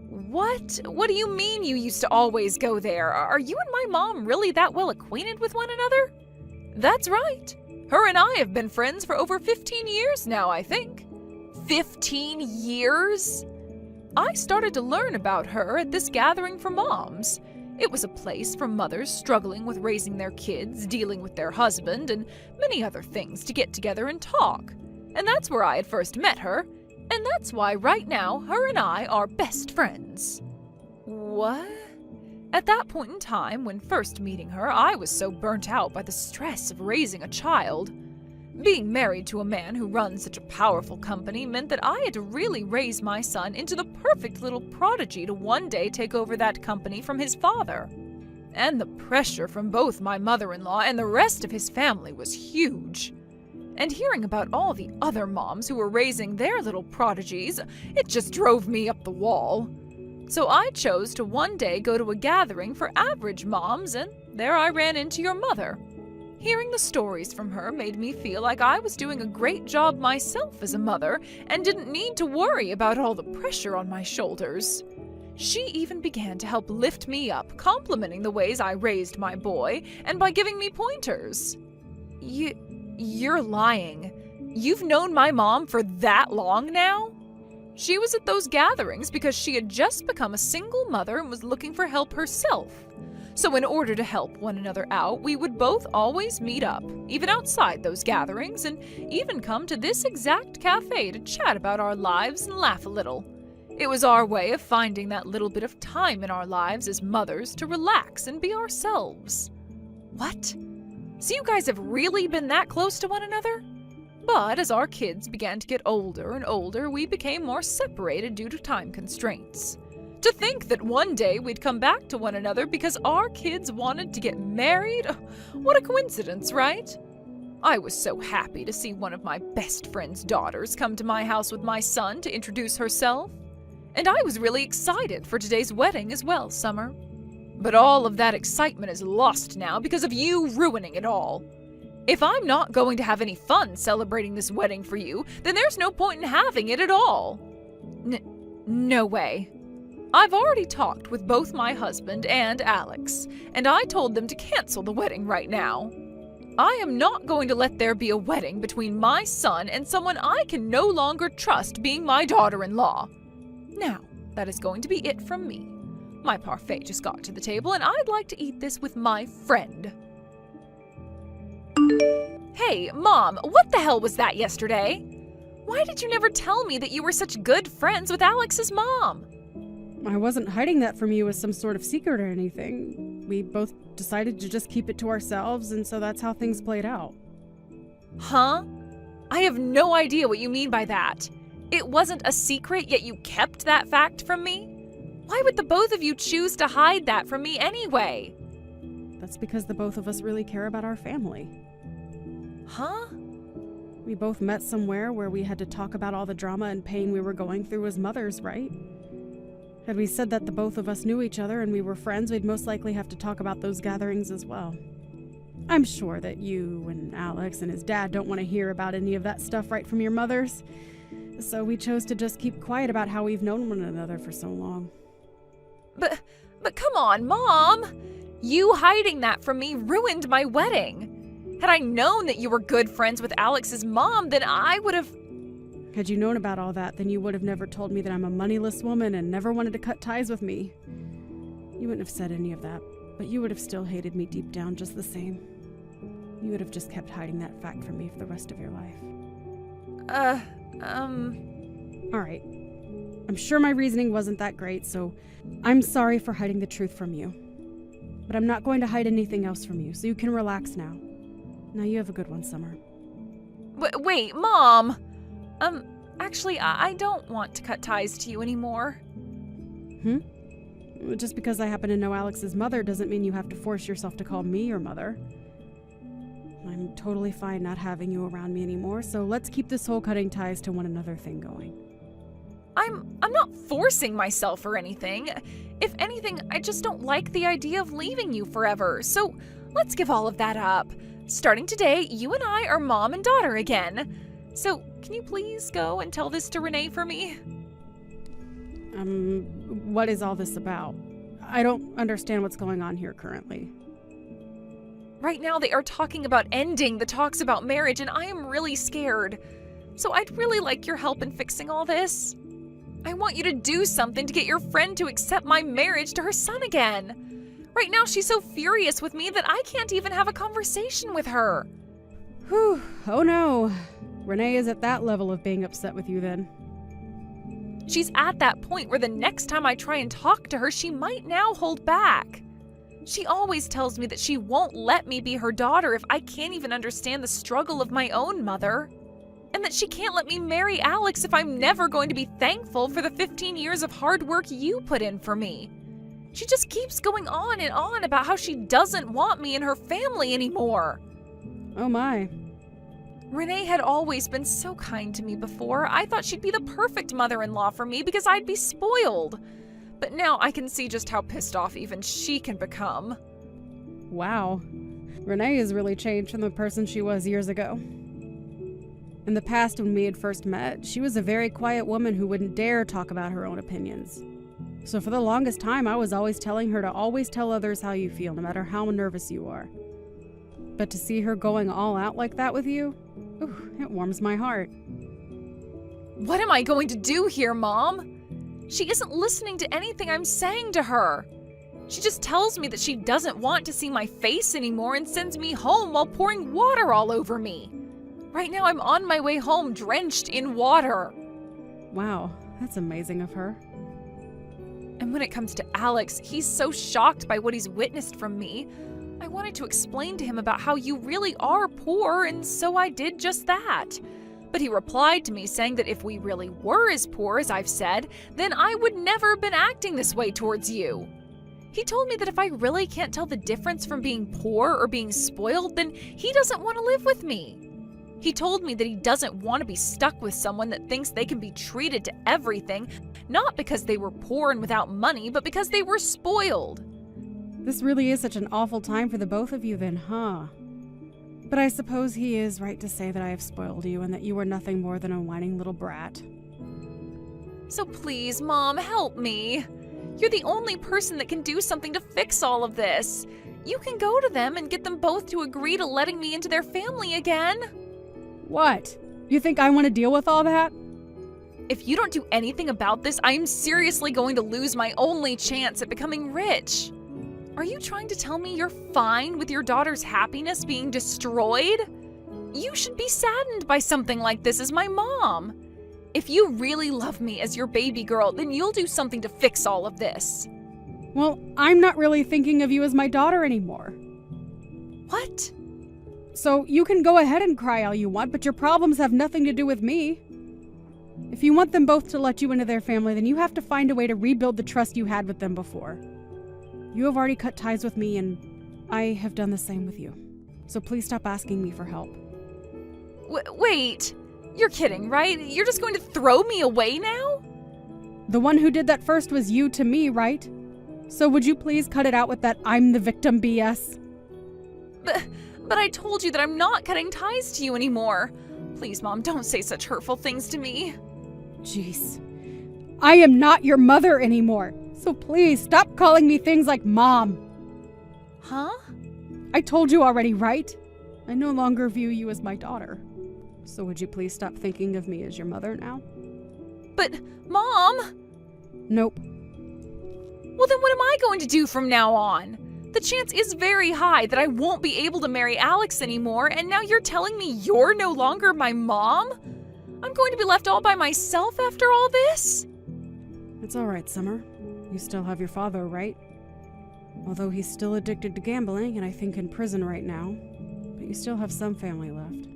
What? What do you mean you used to always go there? Are you and my mom really that well acquainted with one another? That's right. Her and I have been friends for over 15 years now, I think. 15 years? I started to learn about her at this gathering for moms. It was a place for mothers struggling with raising their kids, dealing with their husband, and many other things to get together and talk. And that's where I had first met her, and that's why right now her and I are best friends. What? At that point in time, when first meeting her, I was so burnt out by the stress of raising a child. Being married to a man who runs such a powerful company meant that I had to really raise my son into the perfect little prodigy to one day take over that company from his father. And the pressure from both my mother-in-law and the rest of his family was huge. And hearing about all the other moms who were raising their little prodigies, it just drove me up the wall. So I chose to one day go to a gathering for average moms, and there I ran into your mother. Hearing the stories from her made me feel like I was doing a great job myself as a mother and didn't need to worry about all the pressure on my shoulders. She even began to help lift me up, complimenting the ways I raised my boy and by giving me pointers. You're lying. You've known my mom for that long now? She was at those gatherings because she had just become a single mother and was looking for help herself. So in order to help one another out, we would both always meet up, even outside those gatherings, and even come to this exact cafe to chat about our lives and laugh a little. It was our way of finding that little bit of time in our lives as mothers to relax and be ourselves. What? So you guys have really been that close to one another? But as our kids began to get older and older, we became more separated due to time constraints. To think that one day we'd come back to one another because our kids wanted to get married? What a coincidence, right? I was so happy to see one of my best friend's daughters come to my house with my son to introduce herself. And I was really excited for today's wedding as well, Summer. But all of that excitement is lost now because of you ruining it all. If I'm not going to have any fun celebrating this wedding for you, then there's no point in having it at all. No way. I've already talked with both my husband and Alex, and I told them to cancel the wedding right now. I am not going to let there be a wedding between my son and someone I can no longer trust being my daughter-in-law. Now, that is going to be it from me. My parfait just got to the table, and I'd like to eat this with my friend. Hey, Mom, what the hell was that yesterday? Why did you never tell me that you were such good friends with Alex's mom? I wasn't hiding that from you as some sort of secret or anything. We both decided to just keep it to ourselves, and so that's how things played out. Huh? I have no idea what you mean by that. It wasn't a secret, yet you kept that fact from me? Why would the both of you choose to hide that from me anyway? That's because the both of us really care about our family. Huh? We both met somewhere where we had to talk about all the drama and pain we were going through as mothers, right? Had we said that the both of us knew each other and we were friends, we'd most likely have to talk about those gatherings as well. I'm sure that you and Alex and his dad don't want to hear about any of that stuff right from your mothers. So we chose to just keep quiet about how we've known one another for so long. But come on, Mom! You hiding that from me ruined my wedding. Had I known that you were good friends with Alex's mom, then I would have... Had you known about all that, then you would have never told me that I'm a moneyless woman and never wanted to cut ties with me. You wouldn't have said any of that, but you would have still hated me deep down just the same. You would have just kept hiding that fact from me for the rest of your life. Alright. I'm sure my reasoning wasn't that great, so I'm sorry for hiding the truth from you. But I'm not going to hide anything else from you, so you can relax now. Now you have a good one, Summer. Wait, Mom! Actually, I don't want to cut ties to you anymore. Just because I happen to know Alex's mother doesn't mean you have to force yourself to call me your mother. I'm totally fine not having you around me anymore, so let's keep this whole cutting ties to one another thing going. I'm not forcing myself or anything. If anything, I just don't like the idea of leaving you forever, so let's give all of that up. Starting today, you and I are mom and daughter again. So, can you please go and tell this to Renee for me? What is all this about? I don't understand what's going on here currently. Right now, they are talking about ending the talks about marriage, and I am really scared. So I'd really like your help in fixing all this. I want you to do something to get your friend to accept my marriage to her son again. Right now, she's so furious with me that I can't even have a conversation with her. Whew, oh no. Renee is at that level of being upset with you then. She's at that point where the next time I try and talk to her, she might now hold back. She always tells me that she won't let me be her daughter if I can't even understand the struggle of my own mother. And that she can't let me marry Alex if I'm never going to be thankful for the 15 years of hard work you put in for me. She just keeps going on and on about how she doesn't want me in her family anymore. Oh my. Renee had always been so kind to me before. I thought she'd be the perfect mother-in-law for me because I'd be spoiled. But now I can see just how pissed off even she can become. Wow. Renee has really changed from the person she was years ago. In the past, when we had first met, she was a very quiet woman who wouldn't dare talk about her own opinions. So for the longest time, I was always telling her to always tell others how you feel, no matter how nervous you are. But to see her going all out like that with you, it warms my heart. What am I going to do here, Mom? She isn't listening to anything I'm saying to her. She just tells me that she doesn't want to see my face anymore and sends me home while pouring water all over me. Right now I'm on my way home drenched in water. Wow, that's amazing of her. And when it comes to Alex, he's so shocked by what he's witnessed from me. I wanted to explain to him about how you really are poor, and so I did just that. But he replied to me saying that if we really were as poor as I've said, then I would never have been acting this way towards you. He told me that if I really can't tell the difference from being poor or being spoiled, then he doesn't want to live with me. He told me that he doesn't want to be stuck with someone that thinks they can be treated to everything, not because they were poor and without money, but because they were spoiled. This really is such an awful time for the both of you then, huh? But I suppose he is right to say that I have spoiled you and that you are nothing more than a whining little brat. So please, Mom, help me. You're the only person that can do something to fix all of this. You can go to them and get them both to agree to letting me into their family again. What? You think I want to deal with all that? If you don't do anything about this, I am seriously going to lose my only chance at becoming rich. Are you trying to tell me you're fine with your daughter's happiness being destroyed? You should be saddened by something like this as my mom. If you really love me as your baby girl, then you'll do something to fix all of this. Well, I'm not really thinking of you as my daughter anymore. What? So you can go ahead and cry all you want, but your problems have nothing to do with me. If you want them both to let you into their family, then you have to find a way to rebuild the trust you had with them before. You have already cut ties with me, and I have done the same with you. So please stop asking me for help. Wait, you're kidding, right? You're just going to throw me away now? The one who did that first was you to me, right? So would you please cut it out with that I'm the victim BS? But I told you that I'm not cutting ties to you anymore. Please, Mom, don't say such hurtful things to me. Jeez. I am not your mother anymore. So please stop calling me things like Mom. Huh? I told you already, right? I no longer view you as my daughter. So would you please stop thinking of me as your mother now? But, Mom! Nope. Well, then what am I going to do from now on? The chance is very high that I won't be able to marry Alex anymore, and now you're telling me you're no longer my mom? I'm going to be left all by myself after all this? It's all right, Summer. You still have your father, right? Although he's still addicted to gambling and I think in prison right now. But you still have some family left.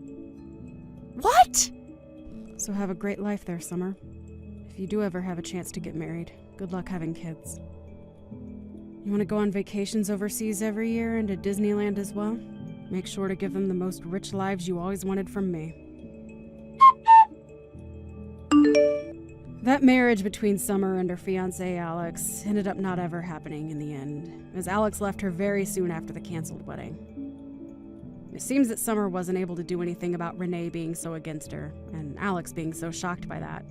What? So have a great life there, Summer. If you do ever have a chance to get married, good luck having kids. You want to go on vacations overseas every year and to Disneyland as well? Make sure to give them the most rich lives you always wanted from me. That marriage between Summer and her fiancé Alex ended up not ever happening in the end, as Alex left her very soon after the canceled wedding. It seems that Summer wasn't able to do anything about Renee being so against her, and Alex being so shocked by that.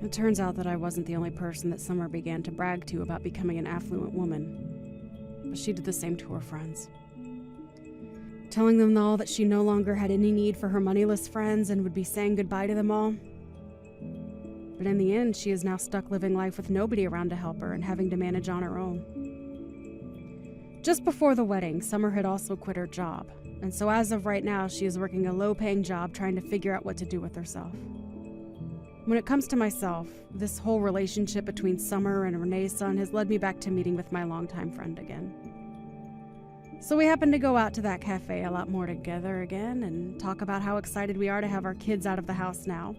It turns out that I wasn't the only person that Summer began to brag to about becoming an affluent woman, but she did the same to her friends. Telling them all that she no longer had any need for her moneyless friends and would be saying goodbye to them all. But in the end, she is now stuck living life with nobody around to help her and having to manage on her own. Just before the wedding, Summer had also quit her job, and so as of right now, she is working a low-paying job trying to figure out what to do with herself. When it comes to myself, this whole relationship between Summer and Renee's son has led me back to meeting with my longtime friend again. So we happened to go out to that cafe a lot more together again and talk about how excited we are to have our kids out of the house now.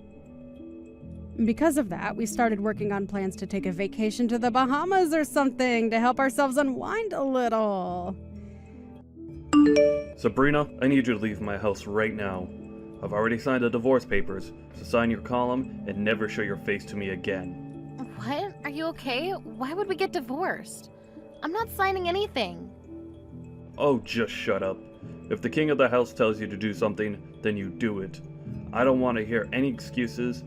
And because of that, we started working on plans to take a vacation to the Bahamas or something to help ourselves unwind a little. Sabrina, I need you to leave my house right now. I've already signed the divorce papers, so sign your column and never show your face to me again. What? Are you okay? Why would we get divorced? I'm not signing anything. Oh, just shut up. If the king of the house tells you to do something, then you do it. I don't want to hear any excuses.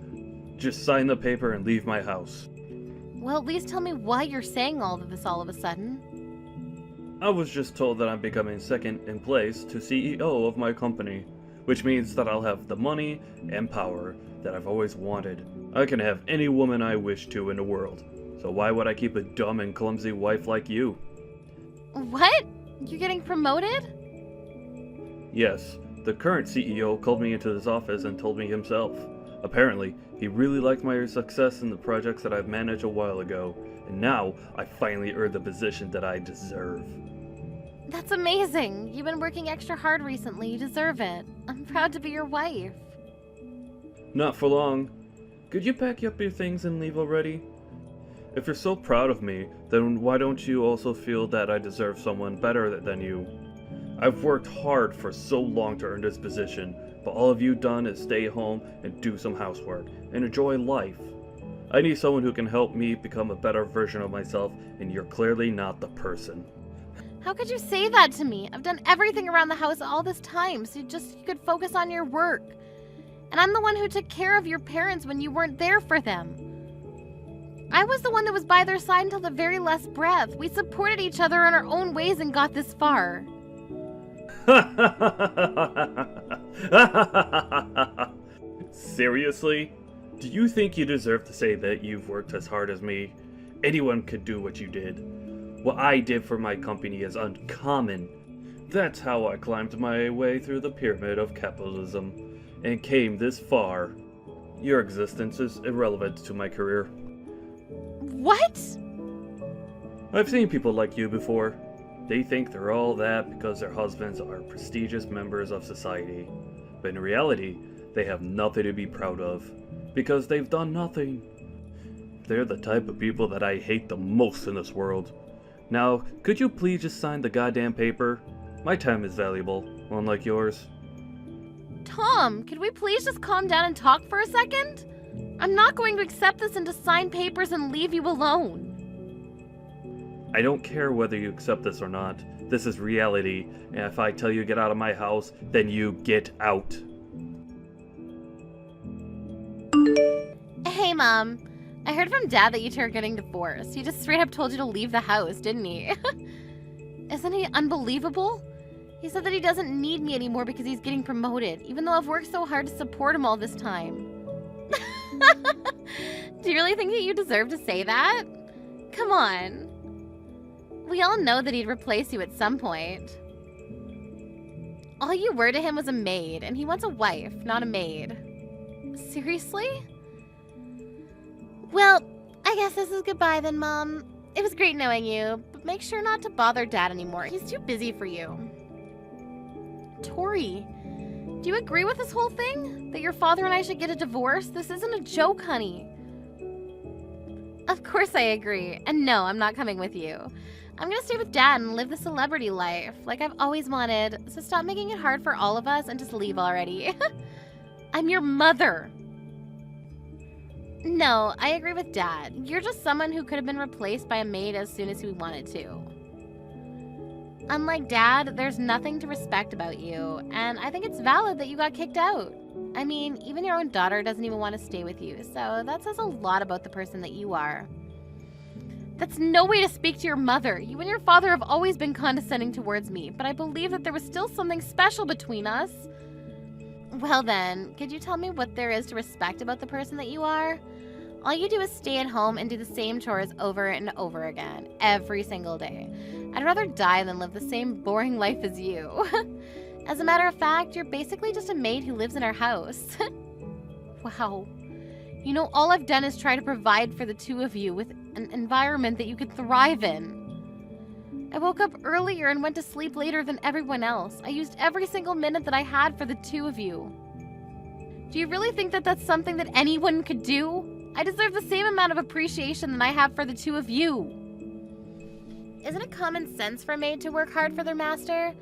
Just sign the paper and leave my house. Well, at least tell me why you're saying all of this all of a sudden. I was just told that I'm becoming second in place to CEO of my company, which means that I'll have the money and power that I've always wanted. I can have any woman I wish to in the world, so why would I keep a dumb and clumsy wife like you? What? You're getting promoted? Yes, the current CEO called me into his office and told me himself. Apparently, he really liked my success in the projects that I've managed a while ago, and now I finally earned the position that I deserve. That's amazing. You've been working extra hard recently. You deserve it. I'm proud to be your wife. Not for long. Could you pack up your things and leave already? If you're so proud of me, then why don't you also feel that I deserve someone better than you? I've worked hard for so long to earn this position, but all of you done is stay home and do some housework and enjoy life. I need someone who can help me become a better version of myself, and you're clearly not the person. How could you say that to me? I've done everything around the house all this time, so you could focus on your work. And I'm the one who took care of your parents when you weren't there for them. I was the one that was by their side until the very last breath. We supported each other in our own ways and got this far. Seriously? Do you think you deserve to say that you've worked as hard as me? Anyone could do what you did. What I did for my company is uncommon. That's how I climbed my way through the pyramid of capitalism and came this far. Your existence is irrelevant to my career. What? I've seen people like you before. They think they're all that because their husbands are prestigious members of society. But in reality, they have nothing to be proud of, because they've done nothing. They're the type of people that I hate the most in this world. Now, could you please just sign the goddamn paper? My time is valuable, unlike yours. Tom, could we please just calm down and talk for a second? I'm not going to accept this and to sign papers and leave you alone. I don't care whether you accept this or not. This is reality, and if I tell you get out of my house, then you get out. Hey, Mom. I heard from Dad that you two are getting divorced. He just straight up told you to leave the house, didn't he? Isn't he unbelievable? He said that he doesn't need me anymore because he's getting promoted, even though I've worked so hard to support him all this time. Do you really think that you deserve to say that? Come on. We all know that he'd replace you at some point. All you were to him was a maid, and he wants a wife, not a maid. Seriously? Well, I guess this is goodbye then, Mom. It was great knowing you, but make sure not to bother Dad anymore. He's too busy for you. Tori, do you agree with this whole thing? That your father and I should get a divorce? This isn't a joke, honey. Of course I agree. And no, I'm not coming with you. I'm gonna stay with Dad and live the celebrity life, like I've always wanted, so stop making it hard for all of us and just leave already. I'm your mother. No, I agree with Dad. You're just someone who could have been replaced by a maid as soon as we wanted to. Unlike Dad, there's nothing to respect about you, and I think it's valid that you got kicked out. I mean, even your own daughter doesn't even want to stay with you, so that says a lot about the person that you are. That's no way to speak to your mother. You and your father have always been condescending towards me, but I believe that there was still something special between us. Well then, could you tell me what there is to respect about the person that you are? All you do is stay at home and do the same chores over and over again, every single day. I'd rather die than live the same boring life as you. As a matter of fact, you're basically just a maid who lives in our house. Wow. You know, all I've done is try to provide for the two of you with an environment that you could thrive in. I woke up earlier and went to sleep later than everyone else. I used every single minute that I had for the two of you. Do you really think that that's something that anyone could do? I deserve the same amount of appreciation that I have for the two of you. Isn't it common sense for a maid to work hard for their master?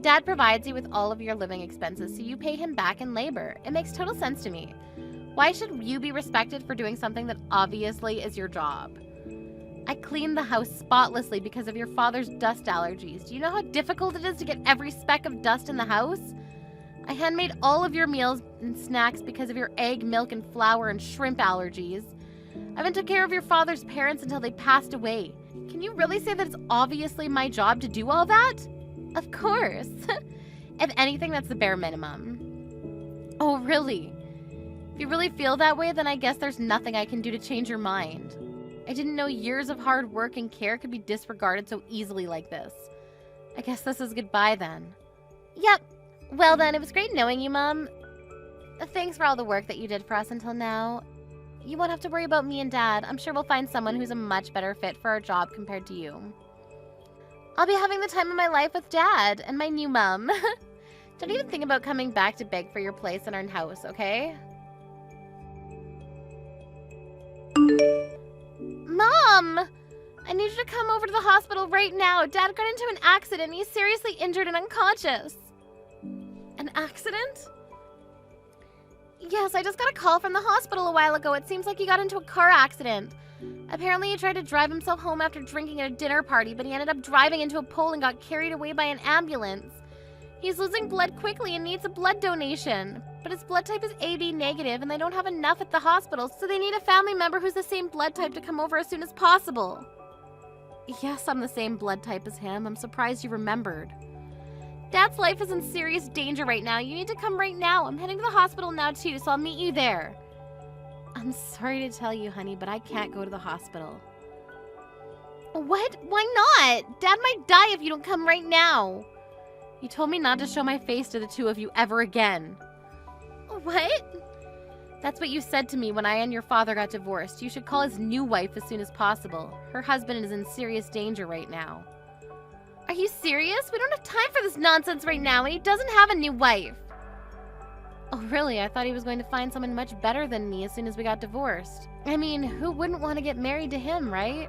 Dad provides you with all of your living expenses, so you pay him back in labor. It makes total sense to me. Why should you be respected for doing something that obviously is your job? I cleaned the house spotlessly because of your father's dust allergies. Do you know how difficult it is to get every speck of dust in the house? I handmade all of your meals and snacks because of your egg, milk, and flour and shrimp allergies. I even took care of your father's parents until they passed away. Can you really say that it's obviously my job to do all that? Of course. If anything, that's the bare minimum. Oh, really? If you really feel that way, then I guess there's nothing I can do to change your mind. I didn't know years of hard work and care could be disregarded so easily like this. I guess this is goodbye then. Yep. Well then, it was great knowing you, Mom. Thanks for all the work that you did for us until now. You won't have to worry about me and Dad. I'm sure we'll find someone who's a much better fit for our job compared to you. I'll be having the time of my life with Dad and my new mom. Don't even think about coming back to beg for your place in our house, okay? Mom! I need you to come over to the hospital right now. Dad got into an accident. He's seriously injured and unconscious. An accident? Yes, I just got a call from the hospital a while ago. It seems like he got into a car accident. Apparently he tried to drive himself home after drinking at a dinner party, but he ended up driving into a pole and got carried away by an ambulance. He's losing blood quickly and needs a blood donation. But his blood type is AB negative and they don't have enough at the hospital, so they need a family member who's the same blood type to come over as soon as possible. Yes, I'm the same blood type as him. I'm surprised you remembered. Dad's life is in serious danger right now. You need to come right now. I'm heading to the hospital now too, so I'll meet you there. I'm sorry to tell you, honey, but I can't go to the hospital. What? Why not? Dad might die if you don't come right now. You told me not to show my face to the two of you ever again. What? That's what you said to me when I and your father got divorced. You should call his new wife as soon as possible. Her husband is in serious danger right now. Are you serious? We don't have time for this nonsense right now, and he doesn't have a new wife. Oh, really? I thought he was going to find someone much better than me as soon as we got divorced. I mean, who wouldn't want to get married to him, right?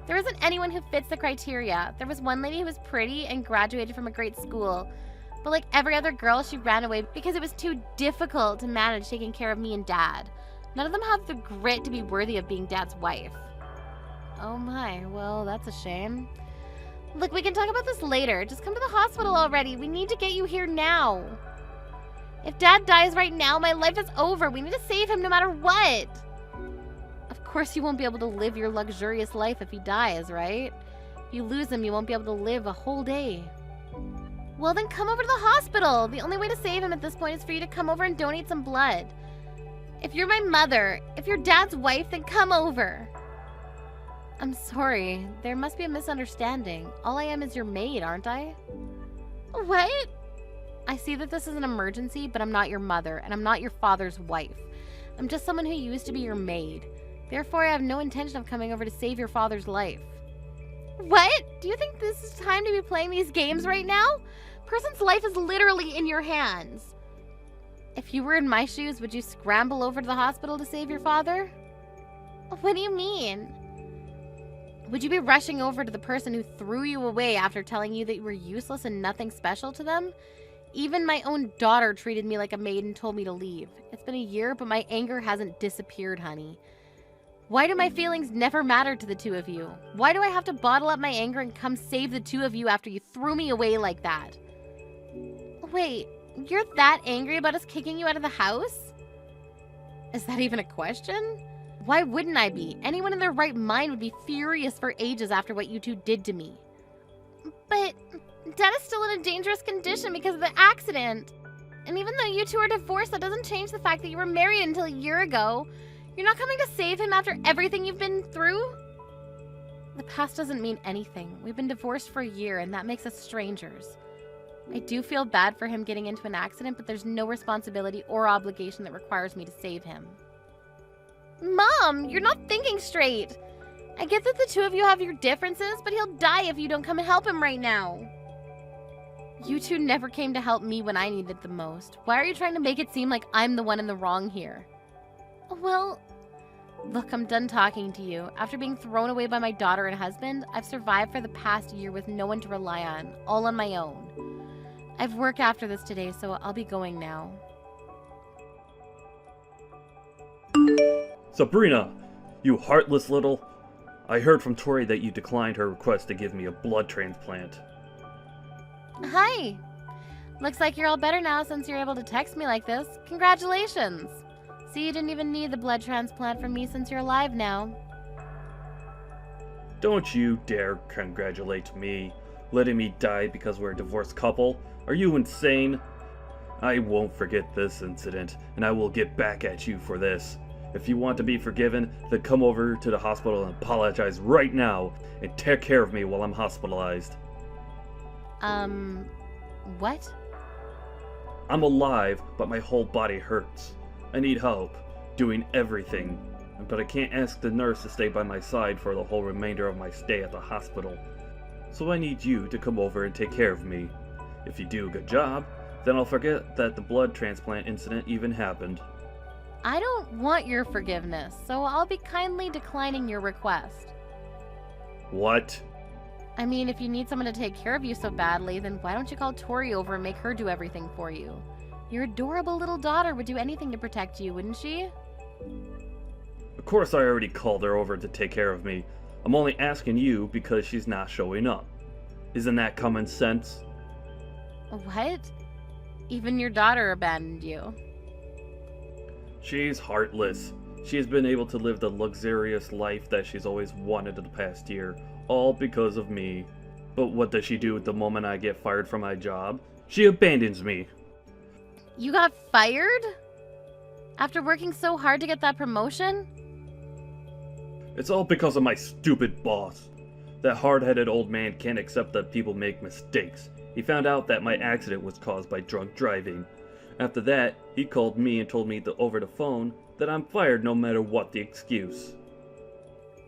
There isn't anyone who fits the criteria. There was one lady who was pretty and graduated from a great school. But like every other girl, she ran away because it was too difficult to manage taking care of me and Dad. None of them have the grit to be worthy of being Dad's wife. Oh my, well, that's a shame. Look, we can talk about this later. Just come to the hospital already. We need to get you here now. If Dad dies right now, my life is over. We need to save him no matter what. Of course you won't be able to live your luxurious life if he dies, right? If you lose him, you won't be able to live a whole day. Well, then come over to the hospital. The only way to save him at this point is for you to come over and donate some blood. If you're my mother, if you're Dad's wife, then come over. I'm sorry. There must be a misunderstanding. All I am is your maid, aren't I? What? I see that this is an emergency, but I'm not your mother, and I'm not your father's wife. I'm just someone who used to be your maid. Therefore, I have no intention of coming over to save your father's life. What? Do you think this is time to be playing these games right now? Person's life is literally in your hands. If you were in my shoes, would you scramble over to the hospital to save your father? What do you mean? Would you be rushing over to the person who threw you away after telling you that you were useless and nothing special to them? Even my own daughter treated me like a maid and told me to leave. It's been a year, but my anger hasn't disappeared, honey. Why do my feelings never matter to the two of you? Why do I have to bottle up my anger and come save the two of you after you threw me away like that? Wait, you're that angry about us kicking you out of the house? Is that even a question? Why wouldn't I be? Anyone in their right mind would be furious for ages after what you two did to me. But Dad is still in a dangerous condition because of the accident. And even though you two are divorced, that doesn't change the fact that you were married until a year ago. You're not coming to save him after everything you've been through? The past doesn't mean anything. We've been divorced for a year, and that makes us strangers. I do feel bad for him getting into an accident, but there's no responsibility or obligation that requires me to save him. Mom, you're not thinking straight. I get that the two of you have your differences, but he'll die if you don't come and help him right now. You two never came to help me when I needed the most. Why are you trying to make it seem like I'm the one in the wrong here? Well, look, I'm done talking to you. After being thrown away by my daughter and husband, I've survived for the past year with no one to rely on, all on my own. I've work after this today, so I'll be going now. Sabrina, you heartless little... I heard from Tori that you declined her request to give me a blood transplant. Hi. Looks like you're all better now since you're able to text me like this. Congratulations. See, you didn't even need the blood transplant from me since you're alive now. Don't you dare congratulate me, letting me die because we're a divorced couple. Are you insane? I won't forget this incident, and I will get back at you for this. If you want to be forgiven, then come over to the hospital and apologize right now, and take care of me while I'm hospitalized. What? I'm alive, but my whole body hurts. I need help, doing everything, but I can't ask the nurse to stay by my side for the whole remainder of my stay at the hospital. So I need you to come over and take care of me. If you do a good job, then I'll forget that the blood transplant incident even happened. I don't want your forgiveness, so I'll be kindly declining your request. What? I mean, if you need someone to take care of you so badly, then why don't you call Tori over and make her do everything for you? Your adorable little daughter would do anything to protect you, wouldn't she? Of course I already called her over to take care of me. I'm only asking you because she's not showing up. Isn't that common sense? What? Even your daughter abandoned you. She's heartless. She has been able to live the luxurious life that she's always wanted in the past year, all because of me. But what does she do the moment I get fired from my job? She abandons me. You got fired? After working so hard to get that promotion? It's all because of my stupid boss. That hard-headed old man can't accept that people make mistakes. He found out that my accident was caused by drunk driving. After that, he called me and told me over the phone that I'm fired no matter what the excuse.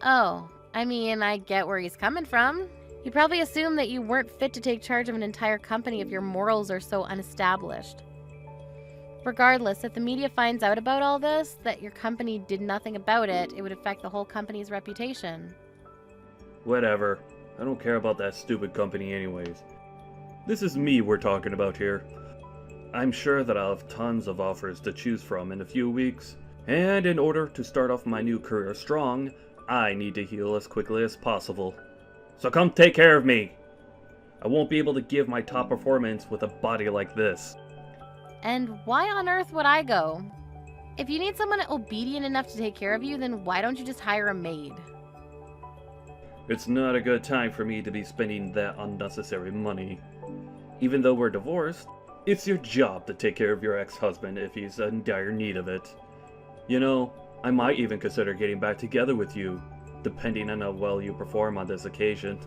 Oh, I mean, I get where he's coming from. He probably assumed that you weren't fit to take charge of an entire company if your morals are so unestablished. Regardless, if the media finds out about all this, that your company did nothing about it, it would affect the whole company's reputation. Whatever. I don't care about that stupid company anyways. This is me we're talking about here. I'm sure that I'll have tons of offers to choose from in a few weeks. And in order to start off my new career strong, I need to heal as quickly as possible. So come take care of me! I won't be able to give my top performance with a body like this. And why on earth would I go? If you need someone obedient enough to take care of you, then why don't you just hire a maid? It's not a good time for me to be spending that unnecessary money. Even though we're divorced, it's your job to take care of your ex-husband if he's in dire need of it. You know, I might even consider getting back together with you, depending on how well you perform on this occasion.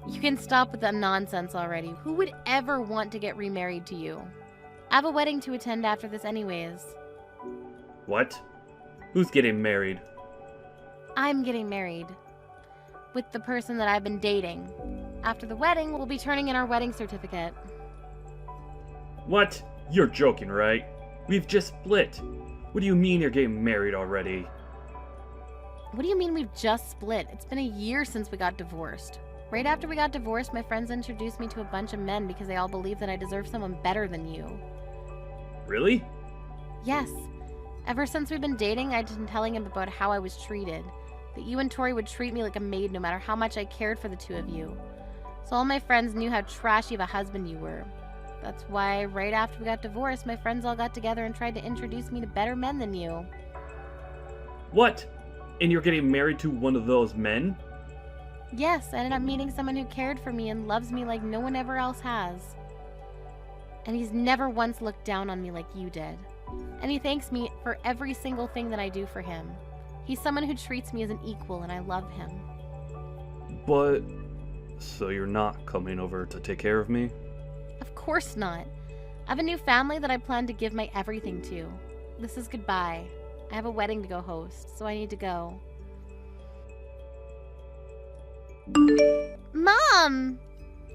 You can stop with that nonsense already. Who would ever want to get remarried to you? I have a wedding to attend after this anyways. What? Who's getting married? I'm getting married. With the person that I've been dating. After the wedding, we'll be turning in our wedding certificate. What? You're joking, right? We've just split. What do you mean you're getting married already? What do you mean we've just split? It's been a year since we got divorced. Right after we got divorced, my friends introduced me to a bunch of men because they all believe that I deserve someone better than you. Really? Yes. Ever since we've been dating, I've been telling him about how I was treated. That you and Tori would treat me like a maid no matter how much I cared for the two of you. So all my friends knew how trashy of a husband you were. That's why right after we got divorced, my friends all got together and tried to introduce me to better men than you. What? And you're getting married to one of those men? Yes, I ended up meeting someone who cared for me and loves me like no one ever else has. And he's never once looked down on me like you did. And he thanks me for every single thing that I do for him. He's someone who treats me as an equal and I love him. But... so you're not coming over to take care of me? Of course not. I have a new family that I plan to give my everything to. This is goodbye. I have a wedding to go host, so I need to go. Mom!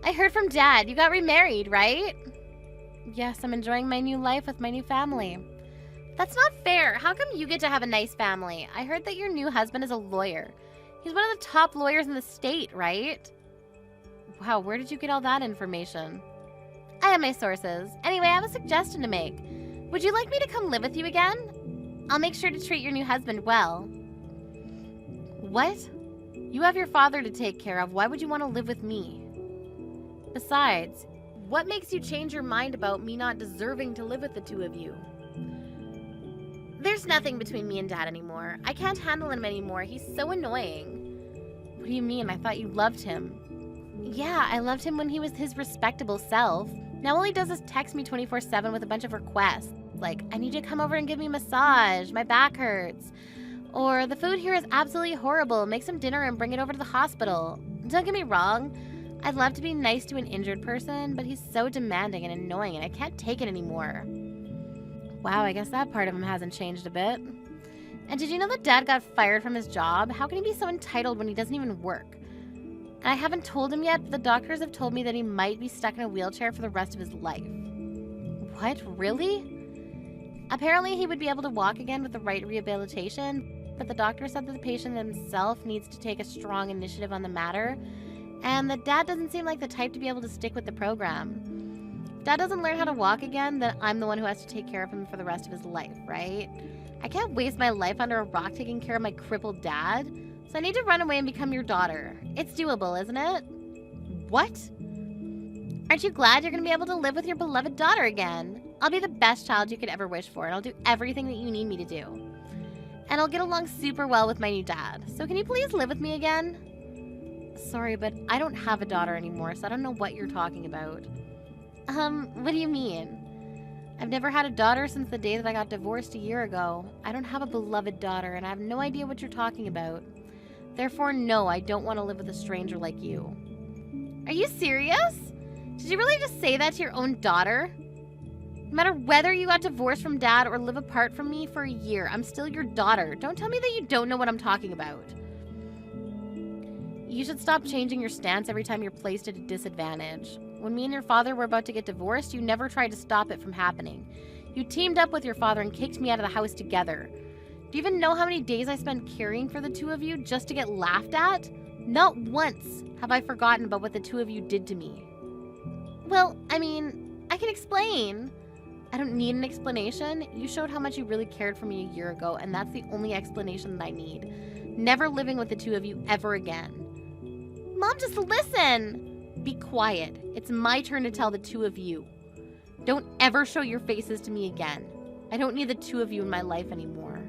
I heard from Dad. You got remarried, right? Yes, I'm enjoying my new life with my new family. That's not fair. How come you get to have a nice family? I heard that your new husband is a lawyer. He's one of the top lawyers in the state, right? Wow, where did you get all that information? I have my sources. Anyway, I have a suggestion to make. Would you like me to come live with you again? I'll make sure to treat your new husband well. What? You have your father to take care of. Why would you want to live with me? Besides, what makes you change your mind about me not deserving to live with the two of you? There's nothing between me and Dad anymore. I can't handle him anymore. He's so annoying. What do you mean? I thought you loved him. Yeah, I loved him when he was his respectable self. Now all he does is text me 24/7 with a bunch of requests. Like, I need you to come over and give me a massage. My back hurts. Or, the food here is absolutely horrible. Make some dinner and bring it over to the hospital. Don't get me wrong. I'd love to be nice to an injured person, but he's so demanding and annoying and I can't take it anymore. Wow, I guess that part of him hasn't changed a bit. And did you know that Dad got fired from his job? How can he be so entitled when he doesn't even work? And I haven't told him yet, but the doctors have told me that he might be stuck in a wheelchair for the rest of his life. What? Really? Apparently he would be able to walk again with the right rehabilitation, but the doctor said that the patient himself needs to take a strong initiative on the matter, and that Dad doesn't seem like the type to be able to stick with the program. If Dad doesn't learn how to walk again, then I'm the one who has to take care of him for the rest of his life, right? I can't waste my life under a rock taking care of my crippled dad, so I need to run away and become your daughter. It's doable, isn't it? What? Aren't you glad you're going to be able to live with your beloved daughter again? I'll be the best child you could ever wish for, and I'll do everything that you need me to do. And I'll get along super well with my new dad. So can you please live with me again? Sorry, but I don't have a daughter anymore, so I don't know what you're talking about. What do you mean? I've never had a daughter since the day that I got divorced a year ago. I don't have a beloved daughter, and I have no idea what you're talking about. Therefore, no, I don't want to live with a stranger like you. Are you serious? Did you really just say that to your own daughter? No matter whether you got divorced from Dad or live apart from me for a year, I'm still your daughter. Don't tell me that you don't know what I'm talking about. You should stop changing your stance every time you're placed at a disadvantage. When me and your father were about to get divorced, you never tried to stop it from happening. You teamed up with your father and kicked me out of the house together. Do you even know how many days I spent caring for the two of you just to get laughed at? Not once have I forgotten about what the two of you did to me. Well, I mean, I can explain. I don't need an explanation. You showed how much you really cared for me a year ago, and that's the only explanation that I need. Never living with the two of you ever again. Mom, just listen. Be quiet. It's my turn to tell the two of you. Don't ever show your faces to me again. I don't need the two of you in my life anymore.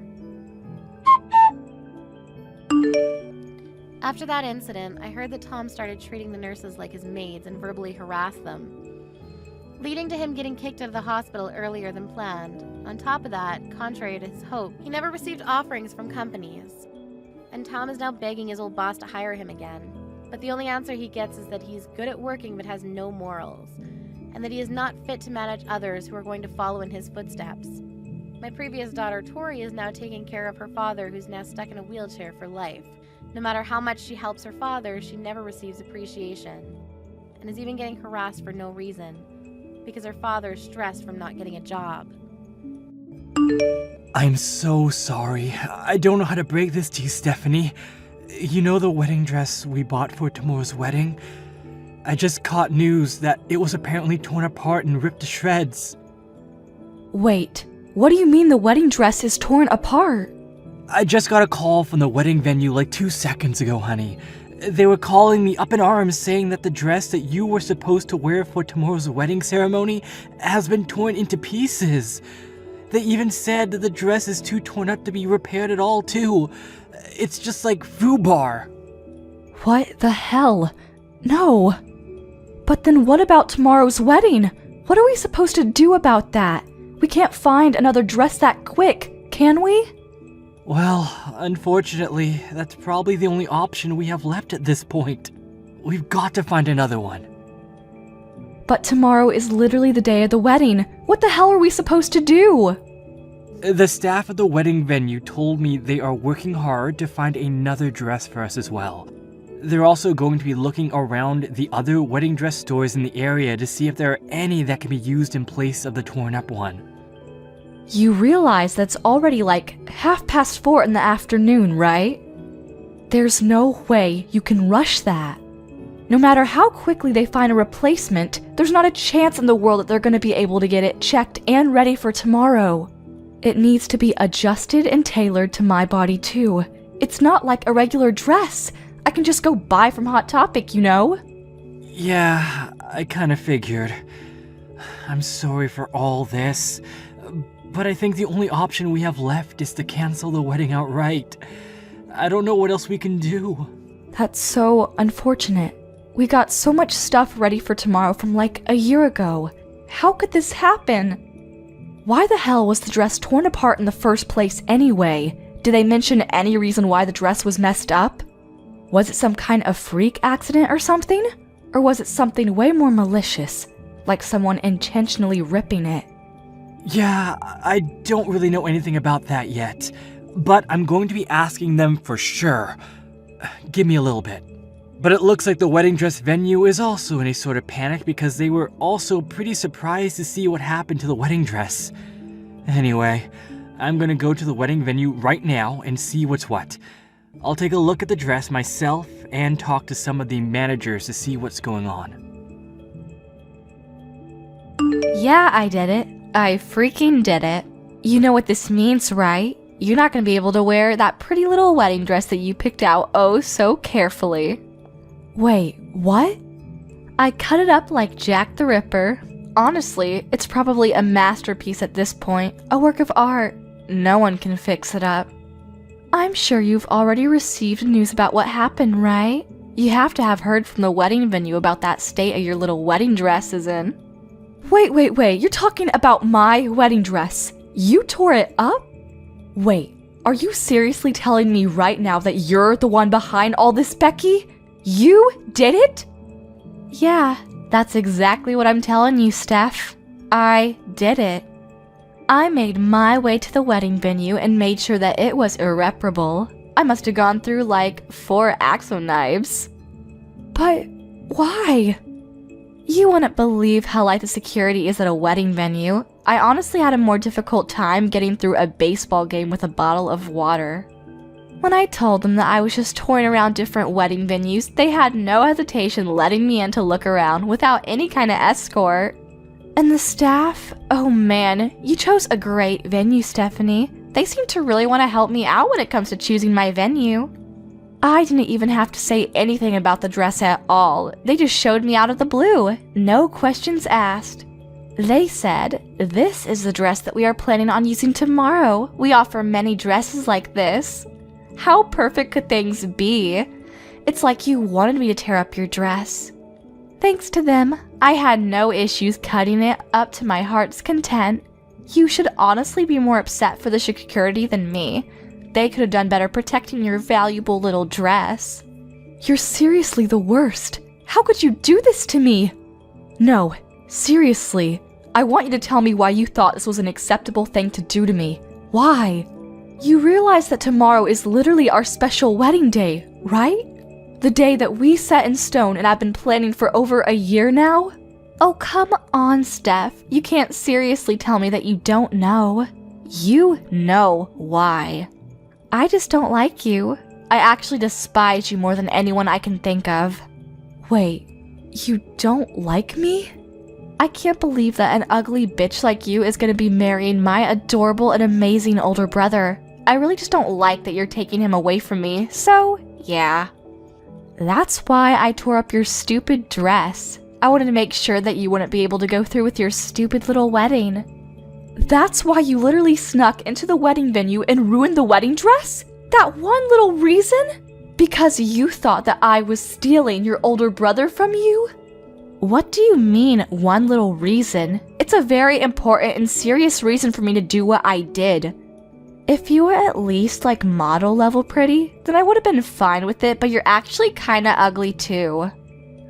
After that incident, I heard that Tom started treating the nurses like his maids and verbally harassed them, leading to him getting kicked out of the hospital earlier than planned. On top of that, contrary to his hope, he never received offerings from companies. And Tom is now begging his old boss to hire him again. But the only answer he gets is that he's good at working but has no morals, and that he is not fit to manage others who are going to follow in his footsteps. My previous daughter, Tori, is now taking care of her father, who's now stuck in a wheelchair for life. No matter how much she helps her father, she never receives appreciation, and is even getting harassed for no reason, because her father is stressed from not getting a job. I'm so sorry. I don't know how to break this to you, Stephanie. You know the wedding dress we bought for tomorrow's wedding? I just caught news that it was apparently torn apart and ripped to shreds. Wait, what do you mean the wedding dress is torn apart? I just got a call from the wedding venue like 2 seconds ago, honey. They were calling me up in arms saying that the dress that you were supposed to wear for tomorrow's wedding ceremony has been torn into pieces. They even said that the dress is too torn up to be repaired at all, too. It's just like foobar. What the hell? No. But then what about tomorrow's wedding? What are we supposed to do about that? We can't find another dress that quick, can we? Well, unfortunately, that's probably the only option we have left at this point. We've got to find another one. But tomorrow is literally the day of the wedding. What the hell are we supposed to do? The staff at the wedding venue told me they are working hard to find another dress for us as well. They're also going to be looking around the other wedding dress stores in the area to see if there are any that can be used in place of the torn up one. You realize that's already like 4:30 in the afternoon, right? There's no way you can rush that. No matter how quickly they find a replacement, there's not a chance in the world that they're going to be able to get it checked and ready for tomorrow. It needs to be adjusted and tailored to my body too. It's not like a regular dress. I can just go buy from Hot Topic, you know? Yeah, I kind of figured. I'm sorry for all this, but I think the only option we have left is to cancel the wedding outright. I don't know what else we can do. That's so unfortunate. We got so much stuff ready for tomorrow from like a year ago. How could this happen? Why the hell was the dress torn apart in the first place anyway? Did they mention any reason why the dress was messed up? Was it some kind of freak accident or something? Or was it something way more malicious, like someone intentionally ripping it? Yeah, I don't really know anything about that yet, but I'm going to be asking them for sure. Give me a little bit. But it looks like the wedding dress venue is also in a sort of panic because they were also pretty surprised to see what happened to the wedding dress. Anyway, I'm gonna go to the wedding venue right now and see what's what. I'll take a look at the dress myself and talk to some of the managers to see what's going on. Yeah, I did it. I freaking did it. You know what this means, right? You're not gonna be able to wear that pretty little wedding dress that you picked out oh so carefully. Wait, what? I cut it up like Jack the Ripper. Honestly, it's probably a masterpiece at this point, a work of art. No one can fix it up. I'm sure you've already received news about what happened, right? You have to have heard from the wedding venue about that state of your little wedding dress is in. Wait, you're talking about my wedding dress? You tore it up? Wait, are you seriously telling me right now that you're the one behind all this, Becky? You did it? Yeah, that's exactly what I'm telling you, Steph. I did it. I made my way to the wedding venue and made sure that it was irreparable. I must have gone through like 4 Axo knives. But why? You wouldn't believe how light the security is at a wedding venue. I honestly had a more difficult time getting through a baseball game with a bottle of water. When I told them that I was just touring around different wedding venues, they had no hesitation letting me in to look around without any kind of escort. And the staff? Oh man, you chose a great venue, Stephanie. They seem to really want to help me out when it comes to choosing my venue. I didn't even have to say anything about the dress at all. They just showed me out of the blue. No questions asked. They said, "This is the dress that we are planning on using tomorrow. We offer many dresses like this." How perfect could things be? It's like you wanted me to tear up your dress. Thanks to them, I had no issues cutting it up to my heart's content. You should honestly be more upset for the security than me. They could have done better protecting your valuable little dress. You're seriously the worst. How could you do this to me? No, seriously. I want you to tell me why you thought this was an acceptable thing to do to me. Why? You realize that tomorrow is literally our special wedding day, right? The day that we set in stone and I've been planning for over a year now? Oh, come on, Steph. You can't seriously tell me that you don't know. You know why. I just don't like you. I actually despise you more than anyone I can think of. Wait, you don't like me? I can't believe that an ugly bitch like you is gonna be marrying my adorable and amazing older brother. I really just don't like that you're taking him away from me, so yeah. That's why I tore up your stupid dress. I wanted to make sure that you wouldn't be able to go through with your stupid little wedding. That's why you literally snuck into the wedding venue and ruined the wedding dress? That one little reason? Because you thought that I was stealing your older brother from you? What do you mean, one little reason? It's a very important and serious reason for me to do what I did. If you were at least like model level pretty, then I would have been fine with it, but you're actually kinda ugly too.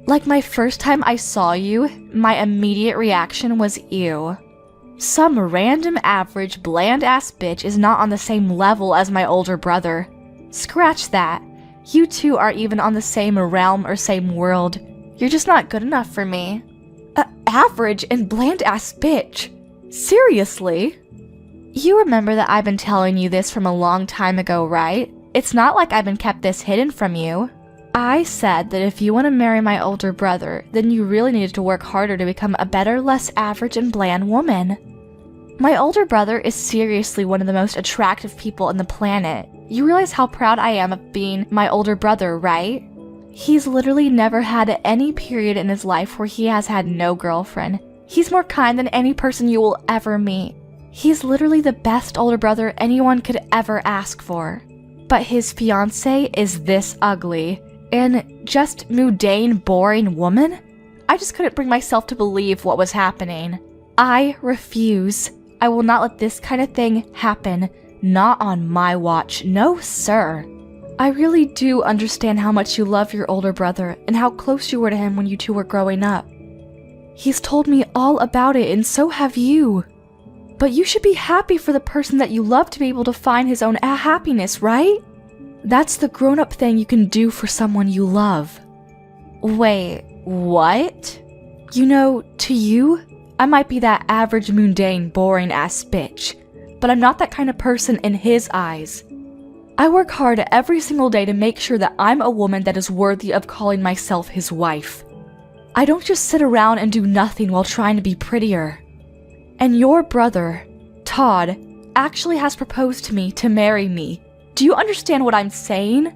Like my first time I saw you, my immediate reaction was ew. Some random average bland ass bitch is not on the same level as my older brother. Scratch that. You two aren't even on the same realm or same world. You're just not good enough for me. Average and bland ass bitch. Seriously? You remember that I've been telling you this from a long time ago, right? It's not like I've been kept this hidden from you. I said that if you want to marry my older brother, then you really needed to work harder to become a better, less average and bland woman. My older brother is seriously one of the most attractive people on the planet. You realize how proud I am of being my older brother, right? He's literally never had any period in his life where he has had no girlfriend. He's more kind than any person you will ever meet. He's literally the best older brother anyone could ever ask for. But his fiancée is this ugly. And just mundane, boring woman? I just couldn't bring myself to believe what was happening. I refuse. I will not let this kind of thing happen. Not on my watch. No, sir. I really do understand how much you love your older brother and how close you were to him when you two were growing up. He's told me all about it, and so have you. But you should be happy for the person that you love to be able to find his own happiness, right? That's the grown-up thing you can do for someone you love. Wait, what? You know, to you, I might be that average, mundane, boring-ass bitch, but I'm not that kind of person in his eyes. I work hard every single day to make sure that I'm a woman that is worthy of calling myself his wife. I don't just sit around and do nothing while trying to be prettier. And your brother, Todd, actually has proposed to me to marry me. Do you understand what I'm saying?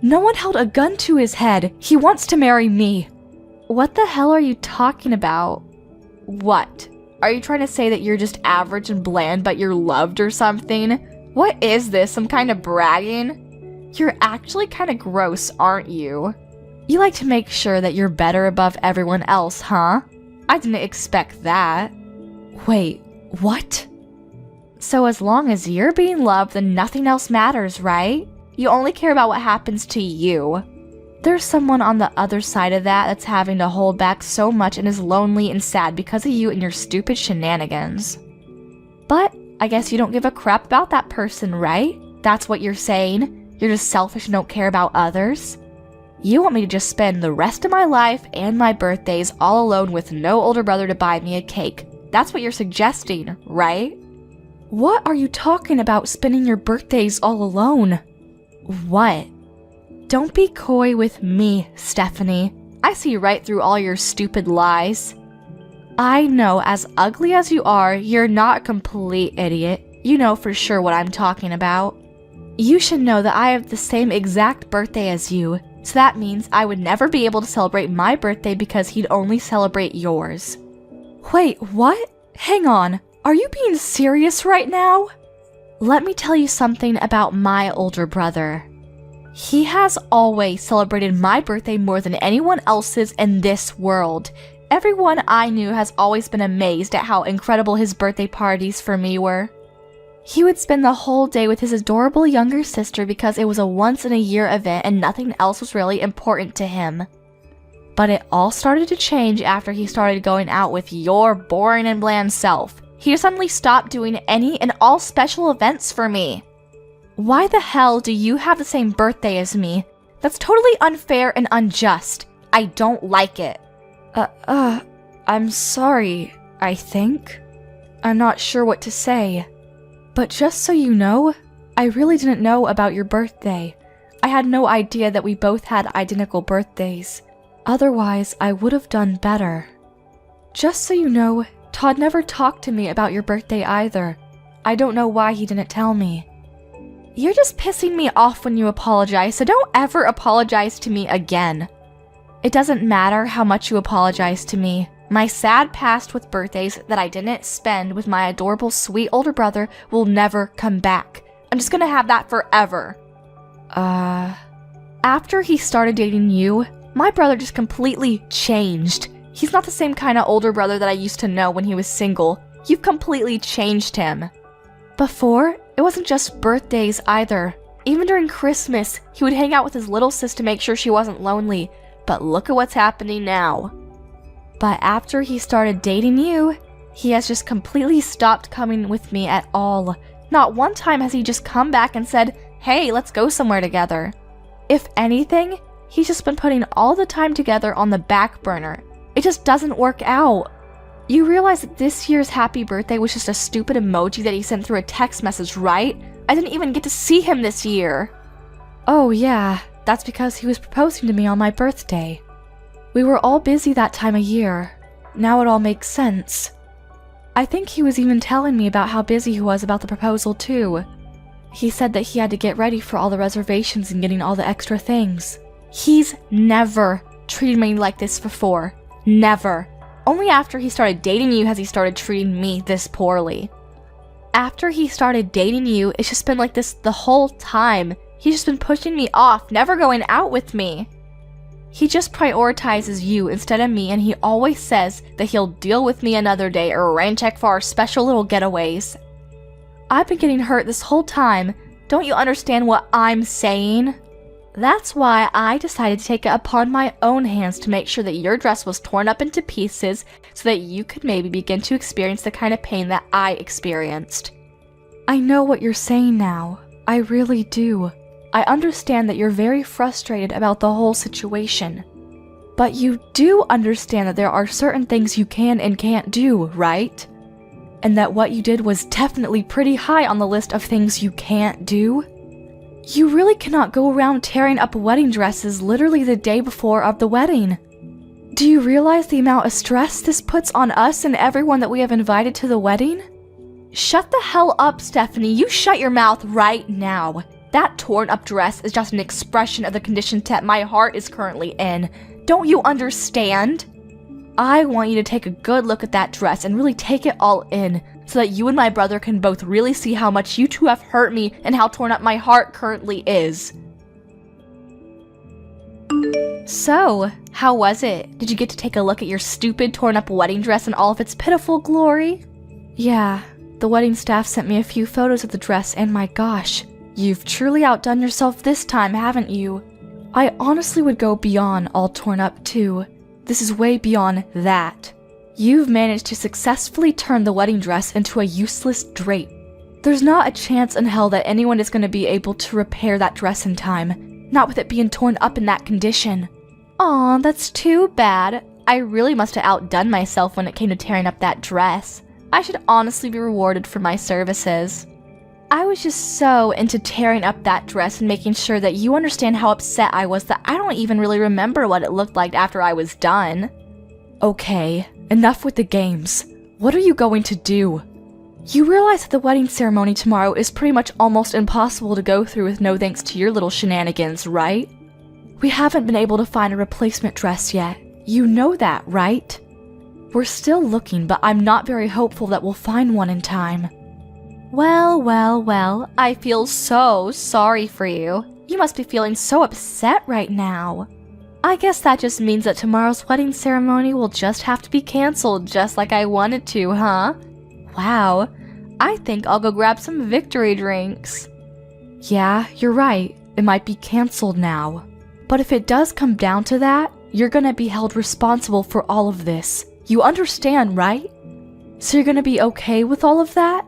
No one held a gun to his head. He wants to marry me. What the hell are you talking about? What? Are you trying to say that you're just average and bland but you're loved or something? What is this, some kind of bragging? You're actually kind of gross, aren't you? You like to make sure that you're better above everyone else, huh? I didn't expect that. Wait, what? So as long as you're being loved, then nothing else matters, right? You only care about what happens to you. There's someone on the other side of that's having to hold back so much and is lonely and sad because of you and your stupid shenanigans. But I guess you don't give a crap about that person, right? That's what you're saying? You're just selfish and don't care about others? You want me to just spend the rest of my life and my birthdays all alone with no older brother to buy me a cake. That's what you're suggesting, right? What are you talking about, spending your birthdays all alone? What? Don't be coy with me, Stephanie. I see right through all your stupid lies. I know, as ugly as you are, you're not a complete idiot. You know for sure what I'm talking about. You should know that I have the same exact birthday as you, so that means I would never be able to celebrate my birthday because he'd only celebrate yours. Wait, what? Hang on. Are you being serious right now? Let me tell you something about my older brother. He has always celebrated my birthday more than anyone else's in this world. Everyone I knew has always been amazed at how incredible his birthday parties for me were. He would spend the whole day with his adorable younger sister because it was a once-in-a-year event and nothing else was really important to him. But it all started to change after he started going out with your boring and bland self. He suddenly stopped doing any and all special events for me. Why the hell do you have the same birthday as me? That's totally unfair and unjust. I don't like it. I'm sorry, I think. I'm not sure what to say. But just so you know, I really didn't know about your birthday. I had no idea that we both had identical birthdays. Otherwise, I would have done better. Just so you know, Todd never talked to me about your birthday either. I don't know why he didn't tell me. You're just pissing me off when you apologize, so don't ever apologize to me again. It doesn't matter how much you apologize to me. My sad past with birthdays that I didn't spend with my adorable sweet older brother will never come back. I'm just gonna have that forever. After he started dating you, my brother just completely changed. He's not the same kind of older brother that I used to know when he was single. You've completely changed him. Before, it wasn't just birthdays either. Even during Christmas, he would hang out with his little sis to make sure she wasn't lonely. But look at what's happening now. But after he started dating you, he has just completely stopped coming with me at all. Not one time has he just come back and said, hey, let's go somewhere together. If anything, he's just been putting all the time together on the back burner. It just doesn't work out. You realize that this year's happy birthday was just a stupid emoji that he sent through a text message, right? I didn't even get to see him this year. Oh yeah, that's because he was proposing to me on my birthday. We were all busy that time of year. Now it all makes sense. I think he was even telling me about how busy he was about the proposal too. He said that he had to get ready for all the reservations and getting all the extra things. He's never treated me like this before. Never. Only after he started dating you has he started treating me this poorly. After he started dating you, it's just been like this the whole time. He's just been pushing me off, never going out with me. He just prioritizes you instead of me, and he always says that he'll deal with me another day or rain check for our special little getaways. I've been getting hurt this whole time. Don't you understand what I'm saying? That's why I decided to take it upon my own hands to make sure that your dress was torn up into pieces so that you could maybe begin to experience the kind of pain that I experienced. I know what you're saying now. I really do. I understand that you're very frustrated about the whole situation. But you do understand that there are certain things you can and can't do, right? And that what you did was definitely pretty high on the list of things you can't do? You really cannot go around tearing up wedding dresses literally the day before of the wedding. Do you realize the amount of stress this puts on us and everyone that we have invited to the wedding? Shut the hell up, Stephanie. You shut your mouth right now. That torn up dress is just an expression of the condition that my heart is currently in. Don't you understand? I want you to take a good look at that dress and really take it all in, so that you and my brother can both really see how much you two have hurt me and how torn up my heart currently is. So, how was it? Did you get to take a look at your stupid torn up wedding dress in all of its pitiful glory? Yeah, the wedding staff sent me a few photos of the dress, and my gosh, you've truly outdone yourself this time, haven't you? I honestly would go beyond all torn up too. This is way beyond that. You've managed to successfully turn the wedding dress into a useless drape. There's not a chance in hell that anyone is going to be able to repair that dress in time, not with it being torn up in that condition. Aw, that's too bad. I really must have outdone myself when it came to tearing up that dress. I should honestly be rewarded for my services. I was just so into tearing up that dress and making sure that you understand how upset I was that I don't even really remember what it looked like after I was done. Okay, enough with the games. What are you going to do? You realize that the wedding ceremony tomorrow is pretty much almost impossible to go through with no thanks to your little shenanigans, right? We haven't been able to find a replacement dress yet. You know that, right? We're still looking, but I'm not very hopeful that we'll find one in time. Well, I feel so sorry for you. You must be feeling so upset right now. I guess that just means that tomorrow's wedding ceremony will just have to be canceled just like I wanted to, huh? Wow, I think I'll go grab some victory drinks. Yeah, you're right. It might be canceled now. But if it does come down to that, you're gonna be held responsible for all of this. You understand, right? So you're gonna be okay with all of that?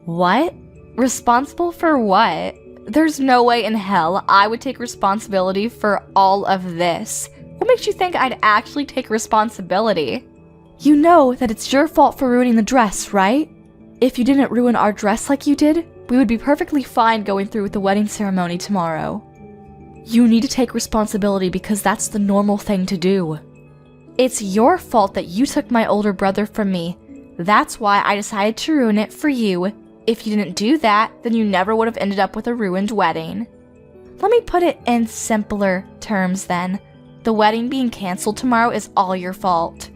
What? Responsible for what? There's no way in hell I would take responsibility for all of this. What makes you think I'd actually take responsibility? You know that it's your fault for ruining the dress, right? If you didn't ruin our dress like you did, we would be perfectly fine going through with the wedding ceremony tomorrow. You need to take responsibility because that's the normal thing to do. It's your fault that you took my older brother from me. That's why I decided to ruin it for you. If you didn't do that, then you never would have ended up with a ruined wedding. Let me put it in simpler terms then. The wedding being canceled tomorrow is all your fault.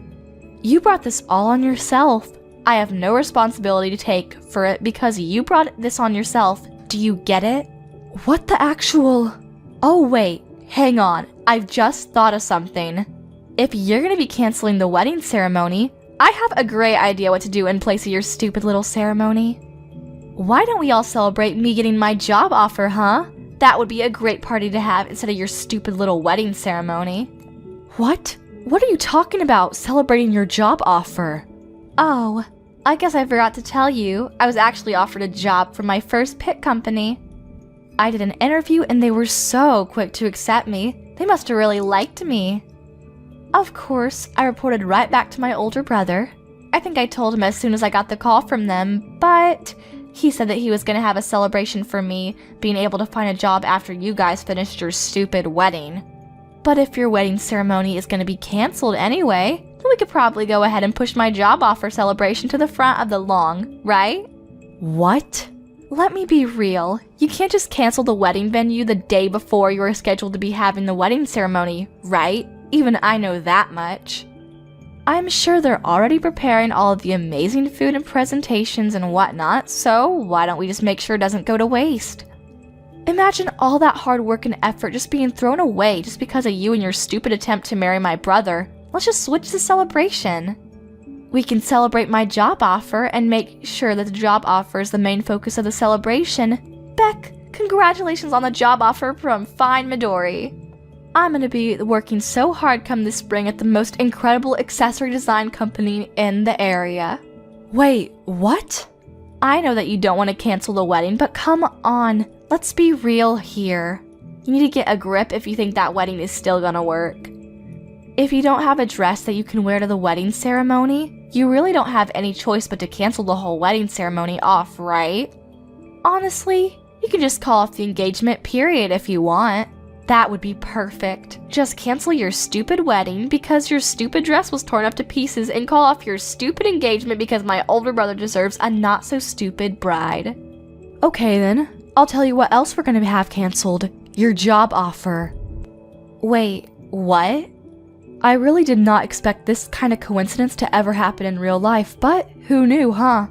You brought this all on yourself. I have no responsibility to take for it because you brought this on yourself. Do you get it? What the actual... Oh wait, hang on. I've just thought of something. If you're gonna be canceling the wedding ceremony, I have a great idea what to do in place of your stupid little ceremony. Why don't we all celebrate me getting my job offer, huh? That would be a great party to have instead of your stupid little wedding ceremony. What? What are you talking about, celebrating your job offer? Oh, I guess I forgot to tell you. I was actually offered a job from my first pit company. I did an interview and they were so quick to accept me. They must have really liked me. Of course, I reported right back to my older brother. I think I told him as soon as I got the call from them, but he said that he was going to have a celebration for me being able to find a job after you guys finished your stupid wedding. But if your wedding ceremony is going to be canceled anyway, then we could probably go ahead and push my job offer celebration to the front of the lawn, right? What? Let me be real. You can't just cancel the wedding venue the day before you are scheduled to be having the wedding ceremony, right? Even I know that much. I'm sure they're already preparing all of the amazing food and presentations and whatnot, so why don't we just make sure it doesn't go to waste? Imagine all that hard work and effort just being thrown away just because of you and your stupid attempt to marry my brother. Let's just switch the celebration. We can celebrate my job offer and make sure that the job offer is the main focus of the celebration. Beck, congratulations on the job offer from Fine Midori. I'm gonna be working so hard come this spring at the most incredible accessory design company in the area. Wait, what? I know that you don't want to cancel the wedding, but come on, let's be real here. You need to get a grip if you think that wedding is still gonna work. If you don't have a dress that you can wear to the wedding ceremony, you really don't have any choice but to cancel the whole wedding ceremony off, right? Honestly, you can just call off the engagement period if you want. That would be perfect. Just cancel your stupid wedding because your stupid dress was torn up to pieces and call off your stupid engagement because my older brother deserves a not-so-stupid bride. Okay then, I'll tell you what else we're gonna have canceled. Your job offer. Wait, what? I really did not expect this kind of coincidence to ever happen in real life, but who knew, huh?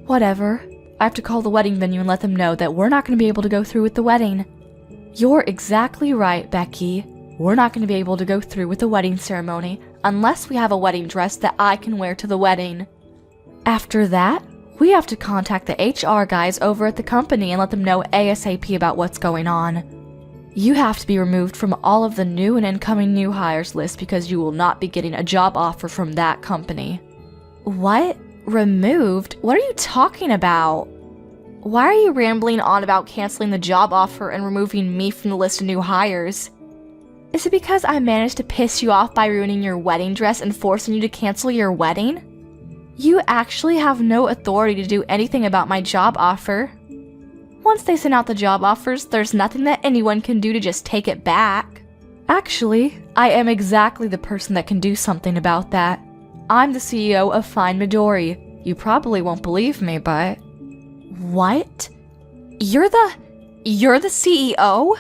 Whatever. I have to call the wedding venue and let them know that we're not going to be able to go through with the wedding. You're exactly right, Becky. We're not going to be able to go through with the wedding ceremony unless we have a wedding dress that I can wear to the wedding. After that, we have to contact the HR guys over at the company and let them know ASAP about what's going on. You have to be removed from all of the new and incoming new hires list because you will not be getting a job offer from that company. What? Removed? What are you talking about? Why are you rambling on about canceling the job offer and removing me from the list of new hires? Is it because I managed to piss you off by ruining your wedding dress and forcing you to cancel your wedding? You actually have no authority to do anything about my job offer. Once they send out the job offers, there's nothing that anyone can do to just take it back. Actually, I am exactly the person that can do something about that. I'm the CEO of Fine Midori. You probably won't believe me, but... What? You're the CEO?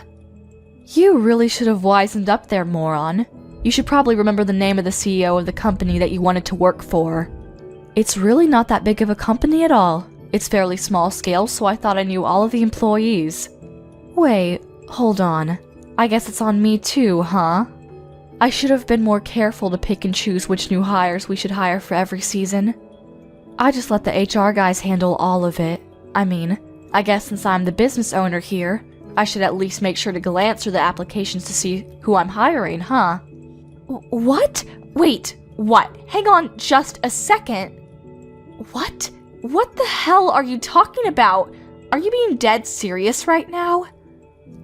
You really should have wisened up there, moron. You should probably remember the name of the CEO of the company that you wanted to work for. It's really not that big of a company at all. It's fairly small scale, so I thought I knew all of the employees. Wait, hold on. I guess it's on me too, huh? I should have been more careful to pick and choose which new hires we should hire for every season. I just let the HR guys handle all of it. I mean, I guess since I'm the business owner here, I should at least make sure to glance through the applications to see who I'm hiring, huh? What? Wait, what? Hang on just a second. What? What the hell are you talking about? Are you being dead serious right now?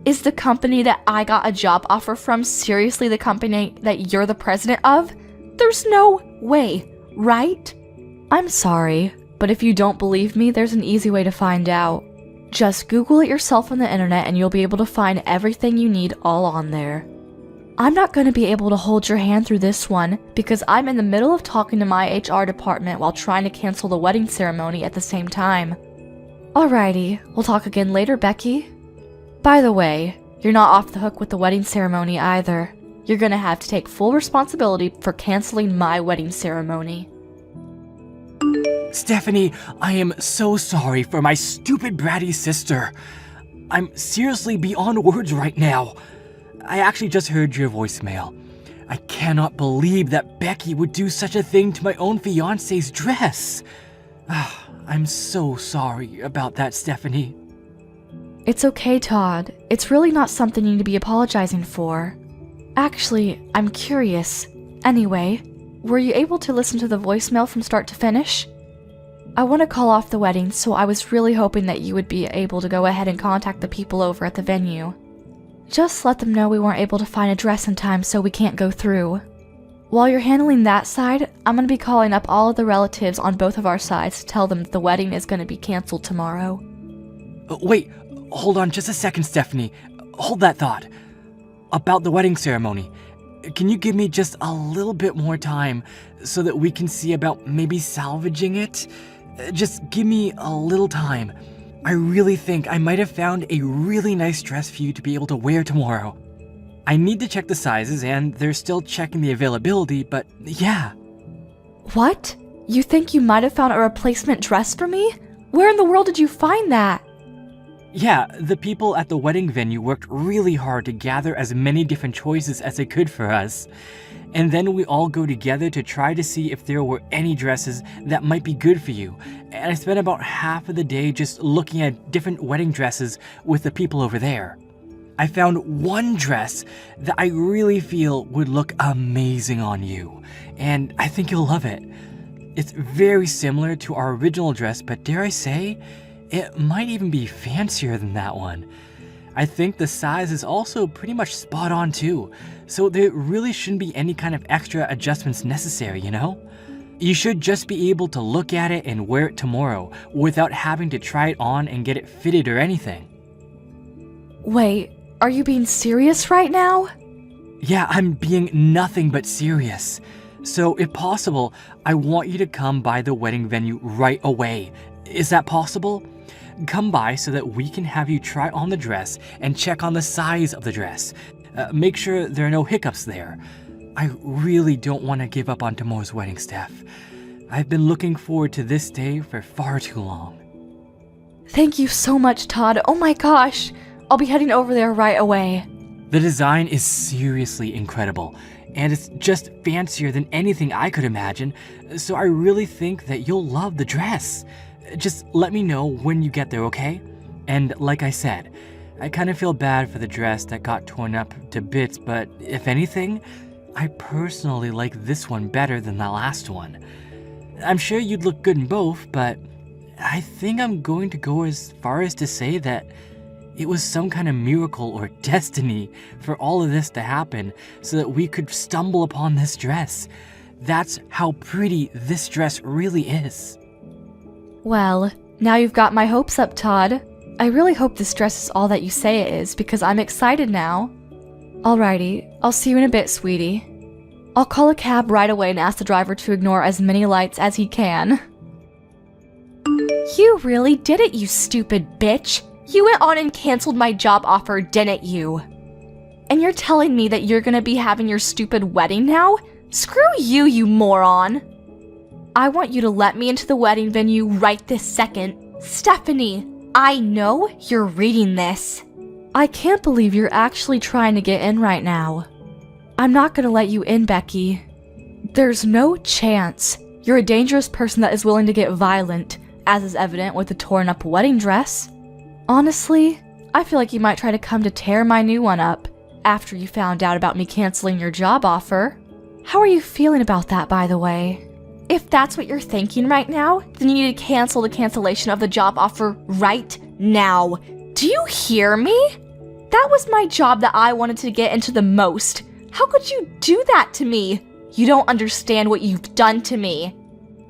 Is the company that I got a job offer from seriously the company that you're the president of? There's no way, right? I'm sorry, but if you don't believe me, there's an easy way to find out. Just Google it yourself on the internet and you'll be able to find everything you need all on there. I'm not going to be able to hold your hand through this one because I'm in the middle of talking to my HR department while trying to cancel the wedding ceremony at the same time. Alrighty, we'll talk again later, Becky. By the way, you're not off the hook with the wedding ceremony either. You're going to have to take full responsibility for canceling my wedding ceremony. Stephanie, I am so sorry for my stupid bratty sister. I'm seriously beyond words right now. I actually just heard your voicemail. I cannot believe that Becky would do such a thing to my own fiance's dress. I'm so sorry about that, Stephanie. It's okay, Todd. It's really not something you need to be apologizing for. Actually, I'm curious. Anyway, were you able to listen to the voicemail from start to finish? I want to call off the wedding, so I was really hoping that you would be able to go ahead and contact the people over at the venue. Just let them know we weren't able to find a dress in time, so we can't go through. While you're handling that side, I'm going to be calling up all of the relatives on both of our sides to tell them that the wedding is going to be canceled tomorrow. Wait, hold on just a second, Stephanie. Hold that thought. About the wedding ceremony, can you give me just a little bit more time so that we can see about maybe salvaging it? Just give me a little time. I really think I might have found a really nice dress for you to be able to wear tomorrow. I need to check the sizes and they're still checking the availability, but yeah. What? You think you might have found a replacement dress for me? Where in the world did you find that? Yeah, the people at the wedding venue worked really hard to gather as many different choices as they could for us. And then we all go together to try to see if there were any dresses that might be good for you. And I spent about half of the day just looking at different wedding dresses with the people over there. I found one dress that I really feel would look amazing on you, and I think you'll love it. It's very similar to our original dress, but dare I say, it might even be fancier than that one. I think the size is also pretty much spot on too, so there really shouldn't be any kind of extra adjustments necessary, you know? You should just be able to look at it and wear it tomorrow without having to try it on and get it fitted or anything. Wait, are you being serious right now? Yeah, I'm being nothing but serious. So if possible, I want you to come by the wedding venue right away. Is that possible? Come by so that we can have you try on the dress and check on the size of the dress. Make sure there are no hiccups there. I really don't want to give up on tomorrow's wedding, Steph. I've been looking forward to this day for far too long. Thank you so much, Todd. Oh my gosh. I'll be heading over there right away. The design is seriously incredible, and it's just fancier than anything I could imagine, so I really think that you'll love the dress. Just let me know when you get there, okay? And like I said, I kind of feel bad for the dress that got torn up to bits, but if anything, I personally like this one better than the last one. I'm sure you'd look good in both, but I think I'm going to go as far as to say that it was some kind of miracle or destiny for all of this to happen so that we could stumble upon this dress. That's how pretty this dress really is. Well, now you've got my hopes up, Todd. I really hope this dress is all that you say it is because I'm excited now. Alrighty, I'll see you in a bit, sweetie. I'll call a cab right away and ask the driver to ignore as many lights as he can. You really did it, you stupid bitch! You went on and canceled my job offer, didn't you? And you're telling me that you're gonna be having your stupid wedding now? Screw you, you moron! I want you to let me into the wedding venue right this second. Stephanie, I know you're reading this. I can't believe you're actually trying to get in right now. I'm not gonna let you in, Becky. There's no chance. You're a dangerous person that is willing to get violent, as is evident with the torn up wedding dress. Honestly, I feel like you might try to come to tear my new one up after you found out about me canceling your job offer. How are you feeling about that, by the way? If that's what you're thinking right now, then you need to cancel the cancellation of the job offer right now. Do you hear me? That was my job that I wanted to get into the most. How could you do that to me? You don't understand what you've done to me.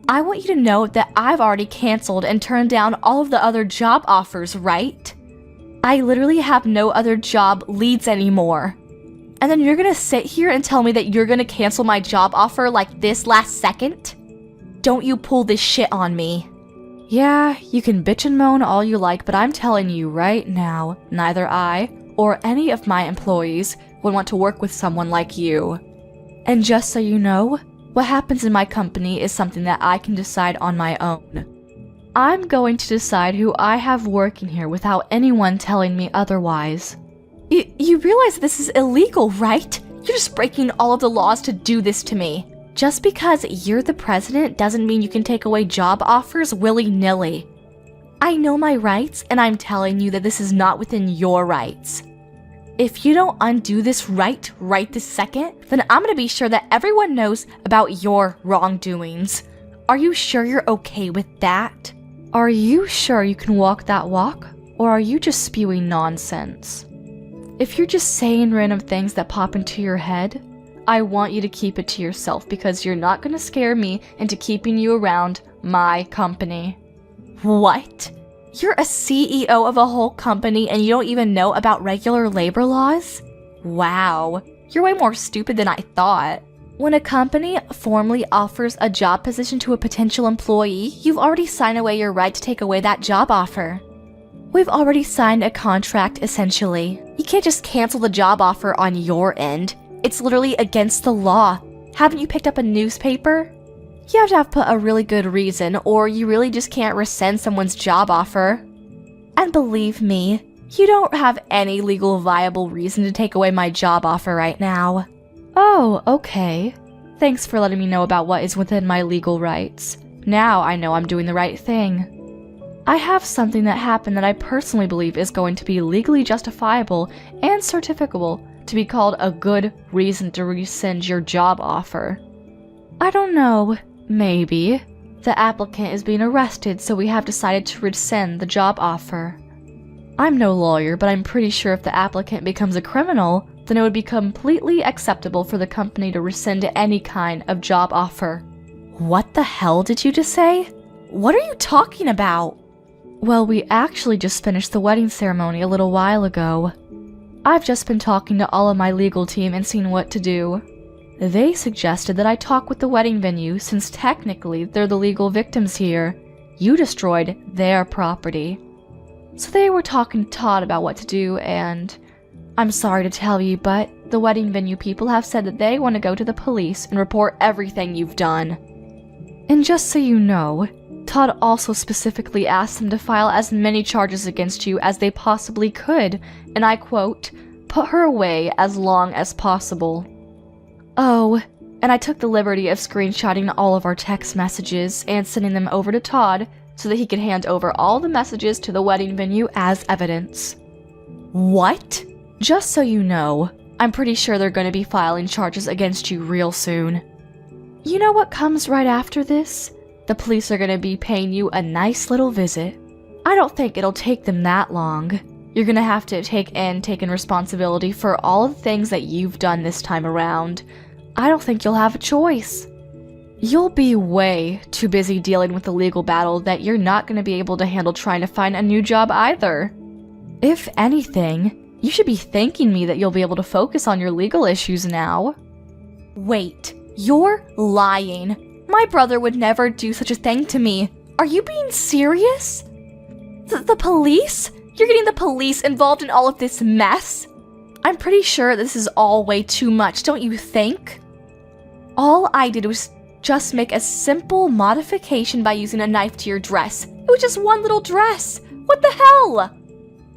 I want you to know that I've already canceled and turned down all of the other job offers, right? I literally have no other job leads anymore. And then you're gonna sit here and tell me that you're gonna cancel my job offer like this last second? Don't you pull this shit on me. Yeah, you can bitch and moan all you like, but I'm telling you right now, neither I or any of my employees would want to work with someone like you. And just so you know, what happens in my company is something that I can decide on my own. I'm going to decide who I have working here without anyone telling me otherwise. You realize this is illegal, right? You're just breaking all of the laws to do this to me. Just because you're the president doesn't mean you can take away job offers willy-nilly. I know my rights, and I'm telling you that this is not within your rights. If you don't undo this right this second, then I'm gonna be sure that everyone knows about your wrongdoings. Are you sure you're okay with that? Are you sure you can walk that walk? Or are you just spewing nonsense? If you're just saying random things that pop into your head, I want you to keep it to yourself because you're not gonna scare me into keeping you around my company. What? You're a CEO of a whole company and you don't even know about regular labor laws? Wow, you're way more stupid than I thought. When a company formally offers a job position to a potential employee, you've already signed away your right to take away that job offer. We've already signed a contract, essentially. You can't just cancel the job offer on your end. It's literally against the law. Haven't you picked up a newspaper? You have to put a really good reason, or you really just can't rescind someone's job offer. And believe me, you don't have any legal viable reason to take away my job offer right now. Oh, okay. Thanks for letting me know about what is within my legal rights. Now I know I'm doing the right thing. I have something that happened that I personally believe is going to be legally justifiable and certificable to be called a good reason to rescind your job offer. I don't know. Maybe. The applicant is being arrested, so we have decided to rescind the job offer. I'm no lawyer, but I'm pretty sure if the applicant becomes a criminal, then it would be completely acceptable for the company to rescind any kind of job offer. What the hell did you just say? What are you talking about? Well, we actually just finished the wedding ceremony a little while ago. I've just been talking to all of my legal team and seeing what to do. They suggested that I talk with the wedding venue since technically they're the legal victims here. You destroyed their property. So they were talking to Todd about what to do, and I'm sorry to tell you, but The wedding venue people have said that they want to go to the police and report everything you've done. And just so you know, Todd also specifically asked them to file as many charges against you as they possibly could, and I quote, "put her away as long as possible." Oh, and I took the liberty of screenshotting all of our text messages and sending them over to Todd so that he could hand over all the messages to the wedding venue as evidence. What? Just so you know, I'm pretty sure they're going to be filing charges against you real soon. You know what comes right after this? The police are going to be paying you a nice little visit. I don't think it'll take them that long. You're going to have to take responsibility for all of the things that you've done this time around. I don't think you'll have a choice. You'll be way too busy dealing with the legal battle that you're not going to be able to handle trying to find a new job either. If anything, you should be thanking me that you'll be able to focus on your legal issues now. Wait, you're lying. My brother would never do such a thing to me. Are you being serious? The police? You're getting the police involved in all of this mess? I'm pretty sure this is all way too much, don't you think? All I did was just make a simple modification by using a knife to your dress. It was just one little dress. What the hell?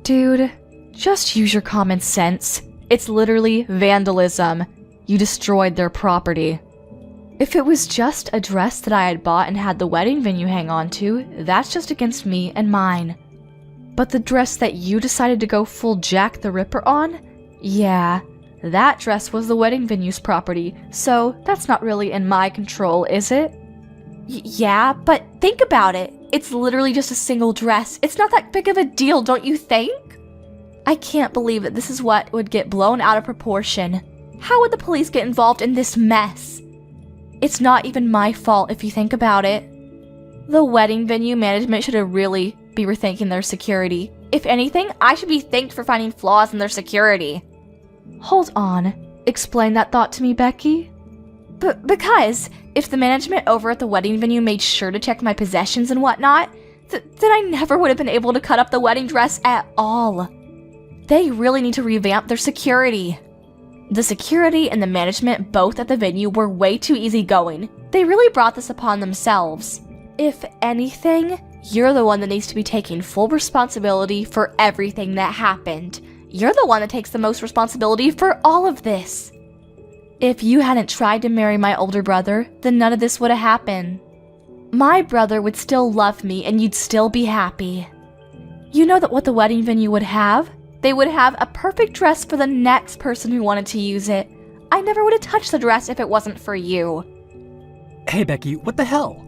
Dude, just use your common sense. It's literally vandalism. You destroyed their property. If it was just a dress that I had bought and had the wedding venue hang on to, that's just against me and mine. But the dress that you decided to go full Jack the Ripper on? Yeah, that dress was the wedding venue's property, so that's not really in my control, is it? Yeah, but think about it. It's literally just a single dress. It's not that big of a deal, don't you think? I can't believe that this is what would get blown out of proportion. How would the police get involved in this mess? It's not even my fault if you think about it. The wedding venue management should really be rethinking their security. If anything, I should be thanked for finding flaws in their security. Hold on. Explain that thought to me, Becky. Because if the management over at the wedding venue made sure to check my possessions and whatnot, then I never would have been able to cut up the wedding dress at all. They really need to revamp their security. The security and the management both at the venue were way too easygoing. They really brought this upon themselves. If anything, you're the one that needs to be taking full responsibility for everything that happened. You're the one that takes the most responsibility for all of this. If you hadn't tried to marry my older brother, then none of this would have happened. My brother would still love me and you'd still be happy. You know that what the wedding venue would have? They would have a perfect dress for the next person who wanted to use it. I never would have touched the dress if it wasn't for you. Hey Becky, what the hell?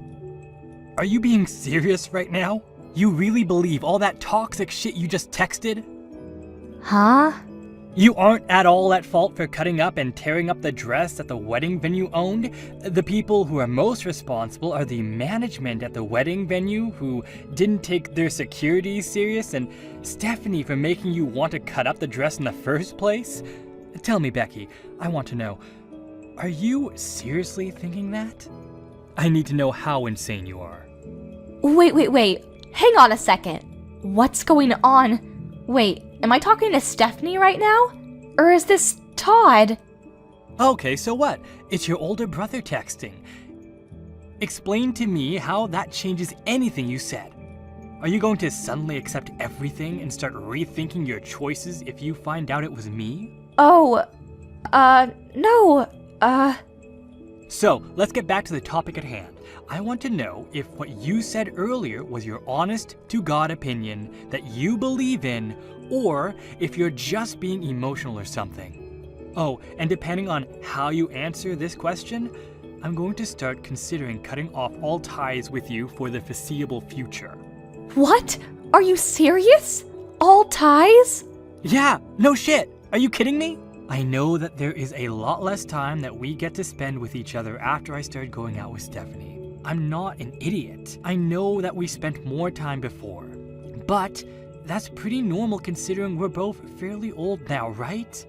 Are you being serious right now? You really believe all that toxic shit you just texted? Huh? You aren't at all at fault for cutting up and tearing up the dress that the wedding venue owned. The people who are most responsible are the management at the wedding venue who didn't take their security serious, and Stephanie for making you want to cut up the dress in the first place. Tell me, Becky, I want to know, are you seriously thinking that? I need to know how insane you are. Wait. Hang on a second. What's going on? Wait, am I talking to Stephanie right now? Or is this Todd? Okay, so what? It's your older brother texting. Explain to me how that changes anything you said. Are you going to suddenly accept everything and start rethinking your choices if you find out it was me? Oh, no, So, let's get back to the topic at hand. I want to know if what you said earlier was your honest-to-God opinion that you believe in, or if you're just being emotional or something. Oh, and depending on how you answer this question, I'm going to start considering cutting off all ties with you for the foreseeable future. What? Are you serious? All ties? Yeah, no shit. Are you kidding me? I know that there is a lot less time that we get to spend with each other after I started going out with Stephanie. I'm not an idiot. I know that we spent more time before. But that's pretty normal considering we're both fairly old now, right?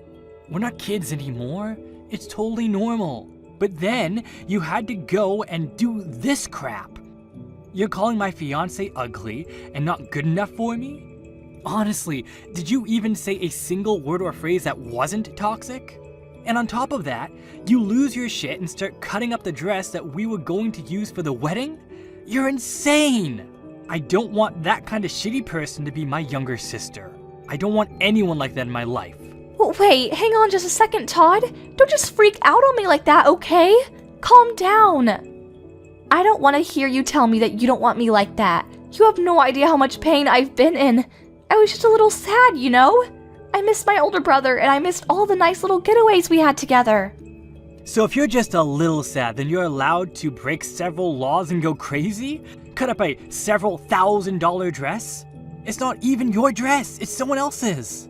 We're not kids anymore. It's totally normal. But then you had to go and do this crap. You're calling my fiance ugly and not good enough for me? Honestly, did you even say a single word or phrase that wasn't toxic? And on top of that, you lose your shit and start cutting up the dress that we were going to use for the wedding? You're insane! I don't want that kind of shitty person to be my younger sister. I don't want anyone like that in my life. Wait, hang on just a second, Todd. Don't just freak out on me like that, okay? Calm down. I don't want to hear you tell me that you don't want me like that. You have no idea how much pain I've been in. I was just a little sad, you know? I missed my older brother, and I missed all the nice little getaways we had together. So if you're just a little sad, then you're allowed to break several laws and go crazy? Cut up a several $1,000 dress? It's not even your dress, it's someone else's.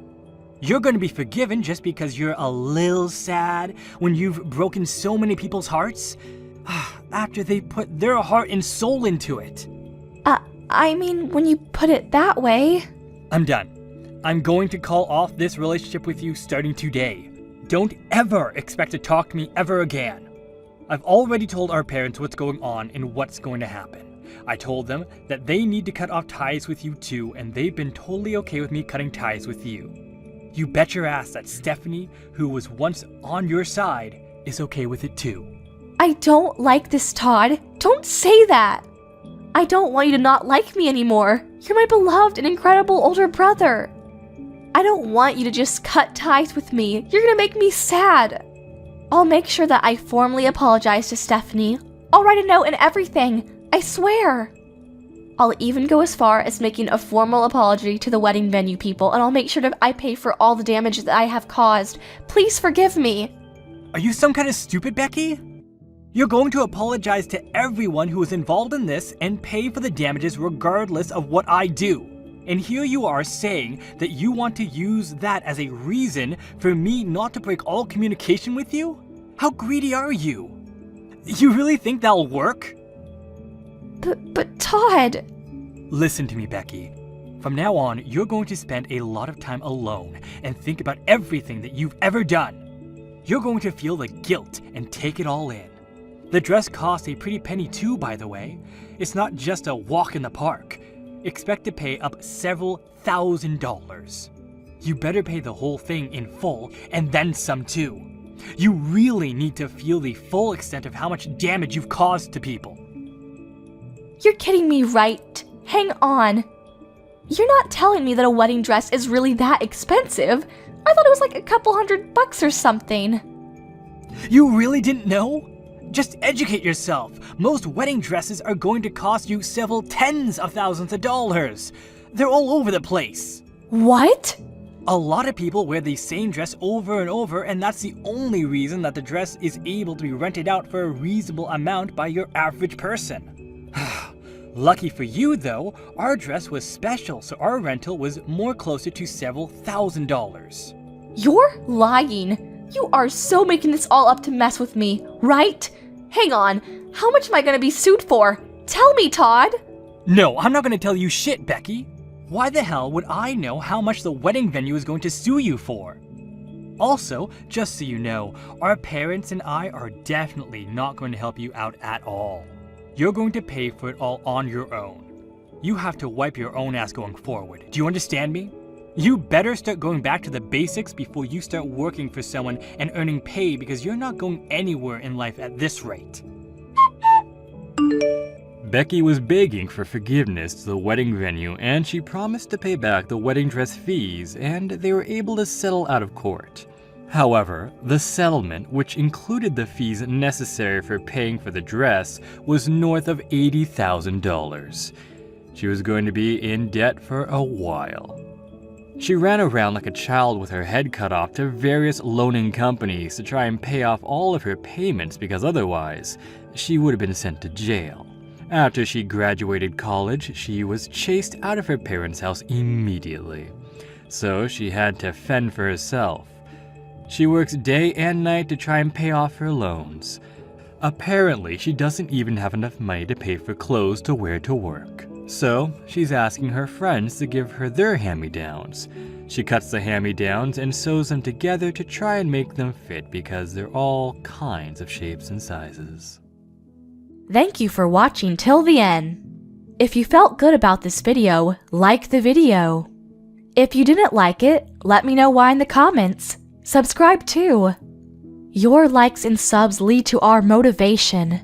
You're going to be forgiven just because you're a little sad when you've broken so many people's hearts? After they put their heart and soul into it. I mean, when you put it that way. I'm done. I'm going to call off this relationship with you starting today. Don't ever expect to talk to me ever again. I've already told our parents what's going on and what's going to happen. I told them that they need to cut off ties with you too, and they've been totally okay with me cutting ties with you. You bet your ass that Stephanie, who was once on your side, is okay with it too. I don't like this, Todd. Don't say that. I don't want you to not like me anymore. You're my beloved and incredible older brother. I don't want you to just cut ties with me. You're gonna make me sad. I'll make sure that I formally apologize to Stephanie. I'll write a note and everything. I swear. I'll even go as far as making a formal apology to the wedding venue people, and I'll make sure that I pay for all the damage that I have caused. Please forgive me. Are you some kind of stupid, Becky? You're going to apologize to everyone who was involved in this and pay for the damages regardless of what I do. And here you are saying that you want to use that as a reason for me not to break all communication with you? How greedy are you? You really think that'll work? But Todd... Listen to me, Becky. From now on, you're going to spend a lot of time alone and think about everything that you've ever done. You're going to feel the guilt and take it all in. The dress costs a pretty penny too, by the way. It's not just a walk in the park. Expect to pay up several $1,000s. You better pay the whole thing in full and then some too. You really need to feel the full extent of how much damage you've caused to people. You're kidding me, right? Hang on. You're not telling me that a wedding dress is really that expensive. I thought it was like a couple $100 or something. You really didn't know? Just educate yourself. Most wedding dresses are going to cost you several tens of thousands of dollars. They're all over the place. What? A lot of people wear the same dress over and over, and that's the only reason that the dress is able to be rented out for a reasonable amount by your average person. Lucky for you though, our dress was special, so our rental was more closer to several $1,000s. You're lying. You are so making this all up to mess with me, right? Hang on, how much am I gonna be sued for? Tell me, Todd! No, I'm not gonna tell you shit, Becky. Why the hell would I know how much the wedding venue is going to sue you for? Also, just so you know, our parents and I are definitely not going to help you out at all. You're going to pay for it all on your own. You have to wipe your own ass going forward. Do you understand me? You better start going back to the basics before you start working for someone and earning pay, because you're not going anywhere in life at this rate. Becky was begging for forgiveness to the wedding venue, and she promised to pay back the wedding dress fees, and they were able to settle out of court. However, the settlement, which included the fees necessary for paying for the dress, was north of $80,000. She was going to be in debt for a while. She ran around like a child with her head cut off to various loaning companies to try and pay off all of her payments, because otherwise, she would have been sent to jail. After she graduated college, she was chased out of her parents' house immediately. So she had to fend for herself. She works day and night to try and pay off her loans. Apparently, she doesn't even have enough money to pay for clothes to wear to work. So, she's asking her friends to give her their hand-me-downs. She cuts the hand-me-downs and sews them together to try and make them fit, because they're all kinds of shapes and sizes. Thank you for watching till the end. If you felt good about this video, like the video. If you didn't like it, let me know why in the comments. Subscribe too. Your likes and subs lead to our motivation.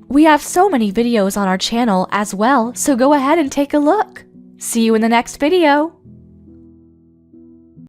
We have so many videos on our channel as well, so go ahead and take a look. See you in the next video.